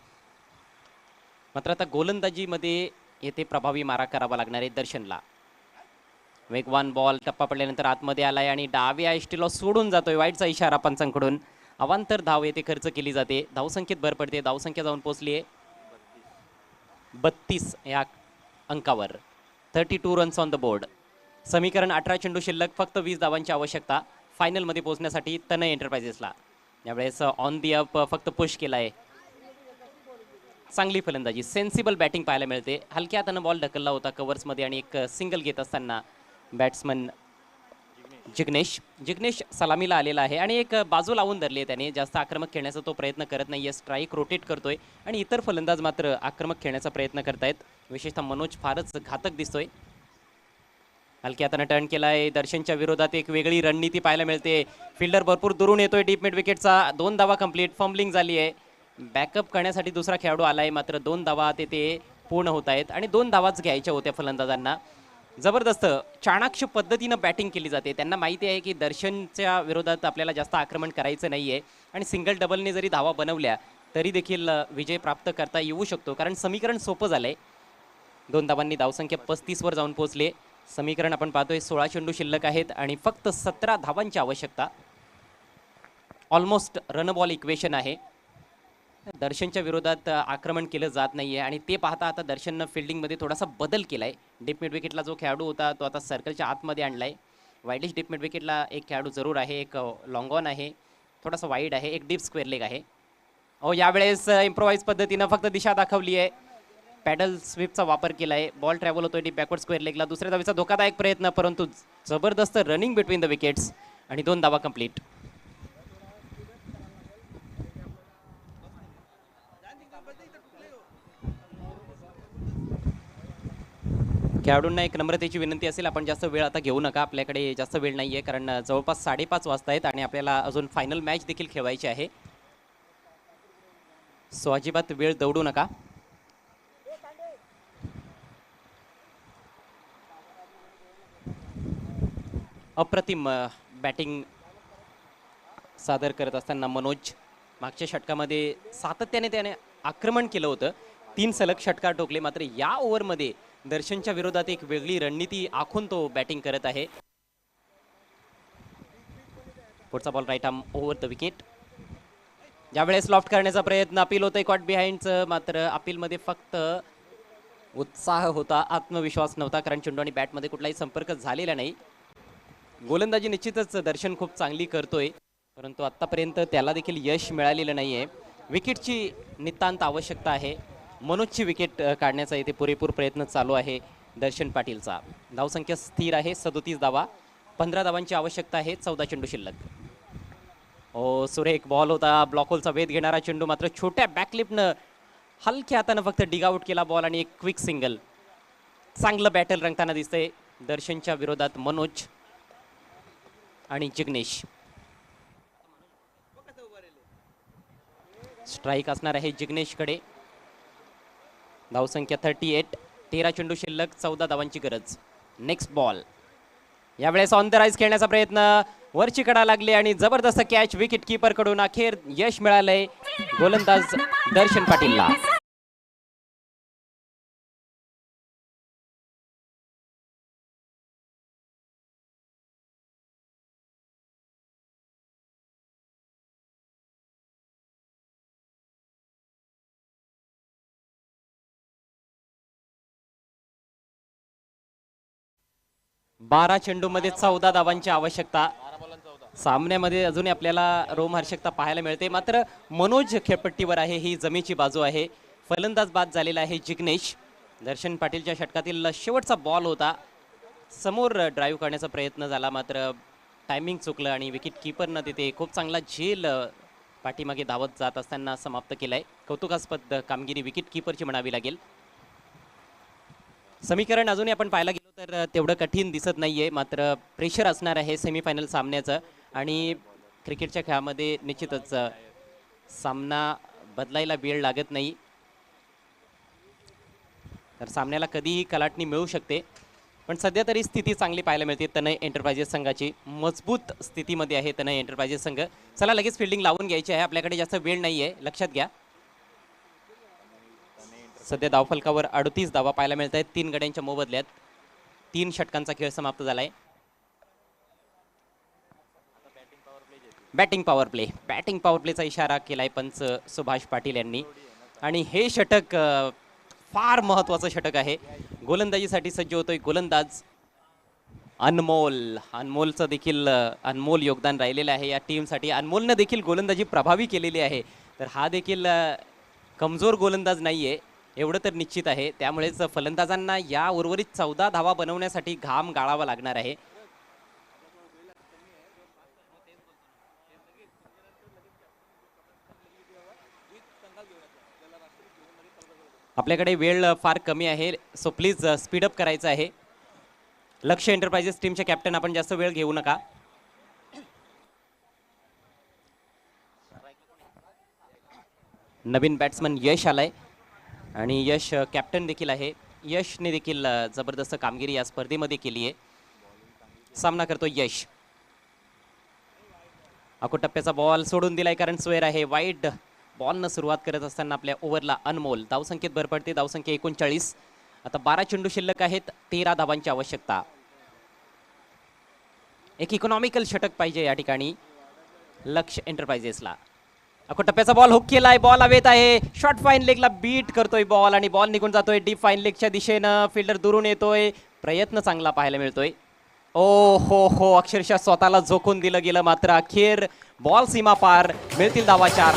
मात्र आता गोलंदाजीमध्ये येथे प्रभावी मारा करावा लागणार आहे दर्शनला. वेगवान बॉल टप्पा पडल्यानंतर आतमध्ये आलाय आणि डाव्या एष्टीला सोडून जातोय. वाईटचा इशारा पंचांकडून. अवांतर धाव येथे खर्च केली जाते. धावसंख्येत भर पडते. धावसंख्या जाऊन पोहोचली आहे 32 या अंकावर. 32 रन्स ऑन द बोर्ड. समीकरण 18 चेंडू शिल्लक. फक्त 20 धावांची आवश्यकता फायनलमध्ये पोहोचण्यासाठी तनय एंटरप्राइजेसला. यावेळेस ऑन दी अप फक्त पुश केला आहे. चांगली फलंदाजी, सेन्सिबल बॅटिंग पाहायला मिळते. हलक्या हातानं बॉल ढकलला होता कव्हर्समध्ये आणि एक सिंगल घेत असताना बॅट्समन जिग्नेश सलामीला आलेला आहे आणि एक बाजू लावून धरली आहे त्याने. जास्त आक्रमक खेळण्याचा तो प्रयत्न करत नाही आहे. स्ट्राईक रोटेट करतोय आणि इतर फलंदाज मात्र आक्रमक खेळण्याचा प्रयत्न करतायत. विशेषतः मनोज फारच घातक दिसतोय. हलक्या हातानं टर्न केलाय. दर्शनच्या विरोधात एक वेगळी रणनीती पाहायला मिळते. फिल्डर भरपूर दुरून येतोय डीप मिड विकेटचा. 2 धावा कंप्लीट. फंबलिंग झाली आहे. बॅकअप करण्यासाठी दुसरा खेळाडू आलाय. मात्र 2 धावा ते पूर्ण होत आहेत आणि 2 धावाच घ्यायच्या होत्या फलंदाजांना. जबरदस्त चाणाक्ष पद्धतीनं बॅटिंग केली जाते. त्यांना माहिती आहे की दर्शनच्या विरोधात आपल्याला जास्त आक्रमण करायचं नाही आहे आणि सिंगल डबलने जरी धावा बनवल्या तरी देखील विजय प्राप्त करता येऊ शकतो. कारण समीकरण सोपं झालं आहे. 2 धावांनी धावसंख्या 35 वर जाऊन पोहोचले. समीकरण आपण पाहतोय 16 चेंडू शिल्लक आहेत आणि फक्त 17 धावांची आवश्यकता. ऑलमोस्ट रन बॉल इक्वेशन आहे. दर्शनच्या विरोधात आक्रमण केलं जात नाही आहे आणि ते पाहता आता दर्शननं फिल्डिंगमध्ये थोडासा बदल केला आहे. डीप मिड विकेटला जो खेळाडू होता तो आता सर्कलच्या आतमध्ये आणला आहे. वाईडिश डीप मिड विकेटला एक खेळाडू जरूर आहे. एक लॉंग ऑन आहे, थोडासा वाईड आहे, एक डीप स्क्वेअर लेग आहे. यावेळेस इम्प्रोवाइज पद्धतीनं फक्त दिशा दाखवली आहे. पॅडल स्वीपचा वापर केला आहे. बॉल ट्रॅव्हल होतोय डीप बॅकवर्ड स्क्वेअर लेगला. दुसऱ्या धावेचा धोकादायक प्रयत्न, परंतु जबरदस्त रनिंग बिटवीन द विकेट्स आणि 2 धावा कंप्लीट. खेळाडूंना एक नम्रतेची विनंती असेल, आपण जास्त वेळ आता घेऊ नका. आपल्याकडे जास्त वेळ नाही आहे कारण जवळपास 5:30 वाजता आहेत आणि आपल्याला अजून फायनल मॅच देखील खेळवायची आहे. सो अजिबात वेळ दौडू नका. अप्रतिम बॅटिंग सादर करत असताना मनोज. मागच्या षटकामध्ये सातत्याने त्याने आक्रमण केलं होतं. 3 सलग षटकार ठोकले. मात्र या ओव्हरमध्ये दर्शनच्या विरोधात एक वेगळी रणनीती आखून तो बॅटिंग करत आहे. पुढचा ball right arm over the wicket. ज्यावेळेस लॉफ्ट करण्याचा प्रयत्न, अपील होतंय कॉट बिहाइंडचं. मात्र अपीलमध्ये फक्त उत्साह होता, आत्मविश्वास नव्हता कारण चेंडू आणि बॅटमध्ये कुठलाही संपर्क झालेला नाही. गोलंदाजी निश्चितच दर्शन खूप चांगली करतोय परंतु आत्तापर्यंत त्याला देखील यश मिळालेलं नाही आहे. विकेटची नितांत आवश्यकता आहे. मनोजची विकेट काढण्याचा इथे पुरेपूर प्रयत्न चालू आहे दर्शन पाटीलचा. धावसंख्या स्थिर आहे 37 धावा. 15 धावांची आवश्यकता आहे. 14 चेंडू शिल्लक. सुरेख बॉल होता. ब्लॉक होलचा वेध घेणारा चेंडू मात्र छोट्या बॅकलिपनं हलक्या हातानं फक्त डिग आउट केला बॉल आणि एक क्विक सिंगल. चांगलं बॅटल रंगताना दिसतंय दर्शनच्या विरोधात मनोज आणि जिग्नेश. स्ट्राईक असणार आहे जिग्नेशकडे. धावसंख्या 38. 13 चेंडू शिल्लक. 14 धावांची गरज. Next ball. यावेळेस ऑन द राईज खेळण्याचा प्रयत्न. वरची कडा लागली आणि जबरदस्त कॅच विकेट कीपर कडून. अखेर यश मिळालंय गोलंदाज दर्शन पाटीलला. 12 चेंडूमध्ये 14 धावांची आवश्यकता. सामन्यामध्ये अजूनही आपल्याला रोमहर्षकता पाहायला मिळते. मात्र मनोज खेळपट्टीवर आहे, ही जमेची बाजू आहे. फलंदाज बाद झालेला आहे जिग्नेश. दर्शन पाटीलच्या षटकातील शेवटचा बॉल होता, समोर ड्राईव्ह करण्याचा प्रयत्न झाला, मात्र टायमिंग चुकलं आणि विकेट कीपरनं तिथे खूप चांगला झेल पाठीमागे धावत जात असताना समाप्त केलाय. कौतुकास्पद कामगिरी विकेट कीपरची म्हणावी लागेल. समीकरण अजूनही आपण पाहायला गेलो तर तेवढं कठीण दिसत नाहीये, मात्र प्रेशर असणार आहे सेमीफायनल सामन्याचं. आणि क्रिकेटच्या खेळामध्ये निश्चितच सामना बदलायला वेळ लागत नाही, तर सामन्याला कधीही कलाटणी मिळू शकते. पण सध्या तरी स्थिती चांगली पाहायला मिळते तनय एंटरप्राइजेस संघाची. मजबूत स्थितीमध्ये आहे तनय एंटरप्राइजेस संघ. चला लगेच फिल्डिंग लावून घ्यायची आहे, आपल्याकडे जास्त वेळ नाही आहे, लक्षात घ्या. सध्या धावफलकावर 38 धावा पाहायला मिळत आहेत 3 गड्यांच्या मोबदल्यात. 3 षटकांचा खेळ समाप्त झालाय. बॅटिंग पॉवर प्लेचा इशारा केलाय पंच सुभाष पाटील यांनी. आणि हे षटक फार महत्वाचं षटक आहे. गोलंदाजीसाठी सज्ज होतोय गोलंदाज अनमोलचं देखील अनमोल योगदान राहिलेलं आहे या टीमसाठी. अनमोलनं देखील गोलंदाजी प्रभावी केलेली आहे, तर हा देखील कमजोर गोलंदाज नाहीये एवढं तर निश्चित आहे. त्यामुळेच फलंदाजांना या उर्वरित 14 धावा बनवण्यासाठी घाम गाळावा लागणार आहे. आपल्याकडे वेळ फार कमी आहे, सो प्लीज स्पीडअप करायचं आहे. लक्ष एंटरप्राइजेस टीमचे कॅप्टन, आपण जास्त वेळ घेऊ नका. नवीन बॅट्समन यश आलाय आणि यश कॅप्टन देखील आहे. यशने देखील जबरदस्त कामगिरी या स्पर्धेमध्ये केली आहे. सामना करतो यश. टप्प्याचा बॉल सोडून दिलाय कारण स्वेअर आहे. वाईड बॉलनं सुरुवात करत असताना आपल्या ओव्हरला अनमोल. धावसंख्येत भर पडते, धावसंख्या 39. आता 12 चेंडू शिल्लक आहेत, 13 धावांची आवश्यकता. एक इकॉनॉमिकल षटक पाहिजे या ठिकाणी लक्ष एंटरप्राइजेसला. टप्प्याचा बॉल हुक केलाय, बॉल हवेत आहे, शॉर्ट फाईन लेगला बीट करतोय बॉल आणि बॉल निघून जातोय डीप फाईन लेगच्या दिशेनं. फिल्डर दुरून येतोय, प्रयत्न चांगला पाहायला मिळतोय. ओ हो, अक्षरशः स्वतःला झोकून दिलं गेलं, मात्र अखेर बॉल सीमा पार. मिळतील धावा 4.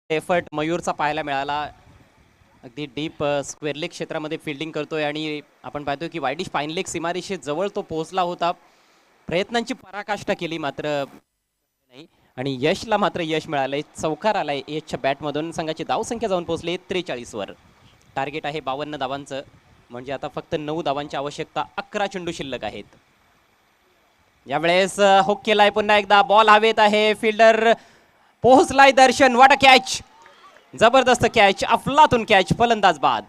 एफर्ट मयूरचा पाहायला मिळाला. अगदी डीप स्क्वेअर लेग क्षेत्रामध्ये फिल्डिंग करतोय आणि आपण पाहतोय की वाईडिश फाईन लेग सीमारेषे जवळ तो पोहोचला होता. प्रयत्नांची पराकाष्ठा केली मात्र नाही आणि यशला मात्र यश मिळालंय. चौकार आलाय यशच्या बॅटमधून. संघाची धावसंख्या जाऊन पोहोचली 43 वर. टार्गेट आहे 52 धावांचं, म्हणजे आता फक्त 9 धावांची आवश्यकता. 11 चेंडू शिल्लक आहेत. यावेळेस हुक केलाय पुन्हा एकदा, बॉल हवेत आहे, फिल्डर पोहोचलाय दर्शन. वाट कॅच, जबरदस्त कॅच, अफलातून कॅच, फलंदाज बाद.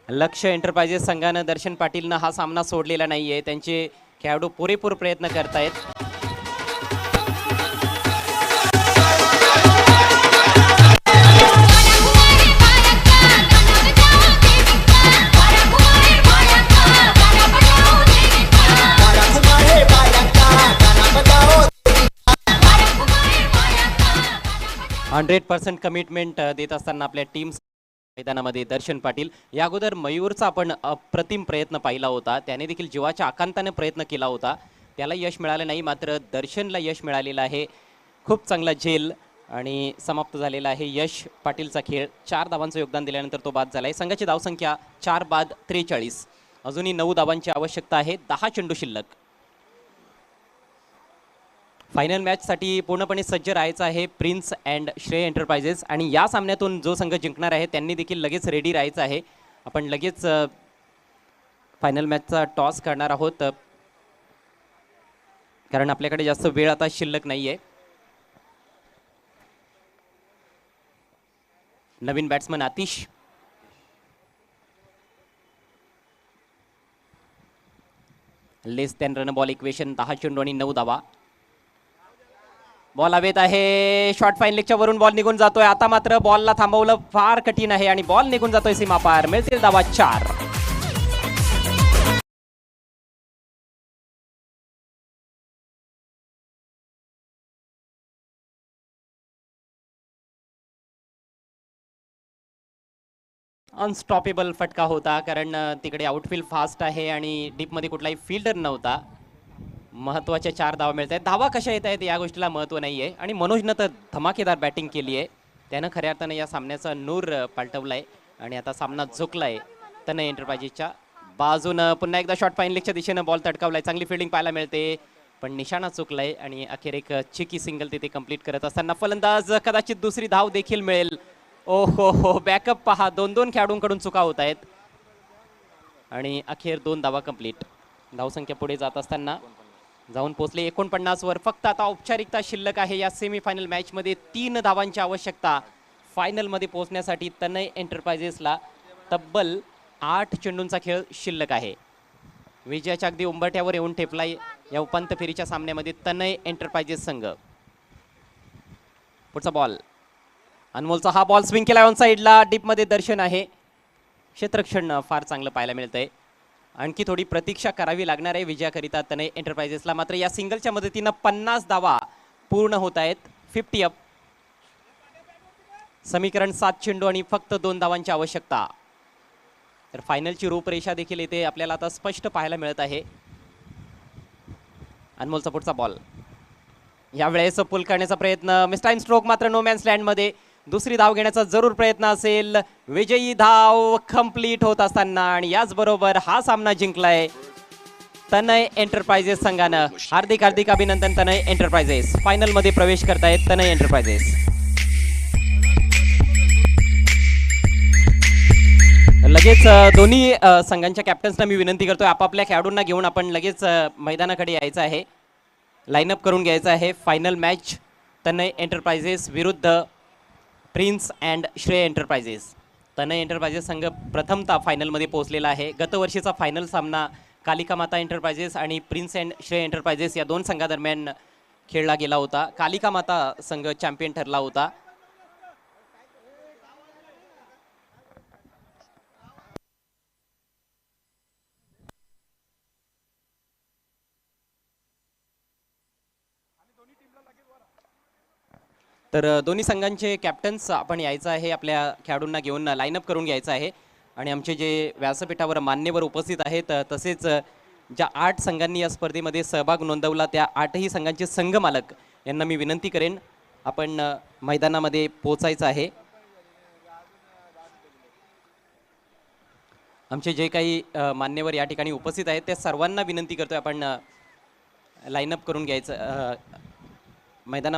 लक्ष एंटरप्राइजेस संघानं दर्शन पाटीलनं हा सामना सोडलेला नाहीये. त्यांचे खेळाडू पुरेपूर प्रयत्न करतायत. %100% कमिटमेंट देत असताना आपल्या टीम मैदानामध्ये दर्शन पाटील. या अगोदर मयूरचा आपण अप्रतिम प्रयत्न पाहिला होता, त्याने देखील जीवाच्या आकांताने प्रयत्न केला होता, त्याला यश मिळालं नाही. मात्र दर्शनला यश मिळालेलं आहे. खूप चांगला झेल आणि समाप्त झालेला आहे यश पाटीलचा खेळ. 4 धावांचं योगदान दिल्यानंतर तो बाद झालाय. संघाची धावसंख्या 4 बाद 43. अजूनही 9 धावांची आवश्यकता आहे. 10 चेंडू शिल्लक. फायनल मॅचसाठी पूर्णपणे सज्ज राहायचं आहे प्रिन्स अँड श्रेय एंटरप्राइजेस. आणि या सामन्यातून जो संघ जिंकणार आहे त्यांनी देखील लगेच रेडी राहायचं आहे. आपण लगेच फायनल मॅचचा टॉस करणार आहोत, कारण आपल्याकडे जास्त वेळ आता शिल्लक नाही आहे. नवीन बॅट्समन आतिश. लेस दॅन रन बॉल इक्वेशन. 10 चेंडू आणि 9 धावा. बॉल हवेत आहे, शॉर्ट फाईन लेगच्या वरून बॉल निघून जातोय. आता मात्र बॉलला थांबवलं फार कठीण आहे आणि बॉल निघून जातोय सीमा पार. मिळतील धावा 4. अनस्टॉपेबल फटका होता, कारण तिकडे आउटफील्ड फास्ट आहे आणि डीपमध्ये कुठलाही फिल्डर नव्हता. महत्त्वाच्या 4 धावा मिळत आहेत. धावा कशा येत आहेत या गोष्टीला महत्त्व नाही आहे आणि मनोजनं तर धमाकेदार बॅटिंग केली आहे. त्यानं खऱ्या अर्थानं या सामन्याचा नूर पालटवला आहे आणि आता सामना झुकला आहे. तनय एंटरप्राइजेसच्या बाजूनं पुन्हा एकदा शॉर्ट फाईन लेगच्या दिशेनं बॉल तडकावलाय. चांगली फिल्डिंग पाहायला मिळते, पण निशाणा चुकलाय आणि अखेर एक चिकी सिंगल तिथे कंप्लीट करत असताना फलंदाज कदाचित दुसरी धाव देखील मिळेल. ओ हो, बॅकअप पहा, 2-2 खेळाडूंकडून चुका होत आहेत आणि अखेर 2 धावा कंप्लीट. धावसंख्या पुढे जात असताना जाऊन पोहोचले 49 वर. फक्त आता औपचारिकता शिल्लक आहे या सेमीफायनल मॅचमध्ये. 3 धावांची आवश्यकता फायनलमध्ये पोहोचण्यासाठी. तनय एंटरप्राइजेसला तब्बल 8 चेंडूंचा खेळ शिल्लक आहे. विजयाच्या अगदी उंबरठ्यावर येऊन ठेपलाय या उपांत्य फेरीच्या सामन्यामध्ये तनय एंटरप्राइजेस संघ. पुढचा बॉल, अनमोलचा हा बॉल स्विंग केला ऑन साईडला. डीपमध्ये दर्शन आहे. क्षेत्ररक्षण फार चांगलं पाहायला मिळतंय. आणखी थोडी प्रतीक्षा करावी लागणार आहे विजयाकरिता तनय एंटरप्राइजेसला. मात्र या सिंगलच्या मदतीनं 50 धावा पूर्ण होत आहेत. 50 अप. समीकरण 7 चेंडू आणि फक्त 2 धावांची आवश्यकता. तर फायनलची रूपरेषा देखील इथे आपल्याला आता स्पष्ट पाहायला मिळत आहे. अनमोलचा पुढचा बॉल, यावेळेस पुल करण्याचा प्रयत्न. मिसटाईम स्ट्रोक मात्र नो मॅन्स लँडमध्ये. दुसरी धाव घेण्याचा जरूर प्रयत्न असेल. विजयी धाव कंप्लीट होत असताना आणि याचबरोबर हा सामना जिंकलाय तनय एंटरप्राइजेस संघानं. हार्दिक हार्दिक अभिनंदन तनय एंटरप्राइजेस. फायनल मध्ये प्रवेश करतायत तनय एंटरप्राइजेस. लगेच दोन्ही संघांच्या कॅप्टन्सना मी विनंती करतोय, आपापल्या खेळाडूंना घेऊन आपण लगेच मैदानाकडे यायचं आहे. लाईनअप करून घ्यायचं आहे. फायनल मॅच तनय एंटरप्राइजेस विरुद्ध प्रिन्स अँड श्रेय एंटरप्राइजेस. तनय एंटरप्राइजेस संघ प्रथमतः फायनलमध्ये पोहोचलेला आहे. गतवर्षीचा फायनल सामना कालिका माता एंटरप्राइजेस आणि प्रिन्स अँड श्रेय एंटरप्राइजेस या 2 संघादरम्यान खेळला गेला होता. कालिका माता संघ चॅम्पियन ठरला होता. तर दोन्ही संघांचे कॅप्टन्स आपण यायचं आहे, आपल्या खेळाडूंना घेऊन लाईनअप करून घ्यायचं आहे. आणि आमचे जे व्यासपीठावर मान्यवर उपस्थित आहेत, तसेच ज्या 8 संघांनी या स्पर्धेमध्ये सहभाग नोंदवला त्या 8ही संघांचे संघ मालक यांना मी विनंती करेन, आपण मैदानामध्ये पोहोचायचं आहे. आमचे जे काही मान्यवर या ठिकाणी उपस्थित आहेत त्या सर्वांना विनंती करतोय, आपण लाईनअप करून घ्यायचं मैदानामध्ये.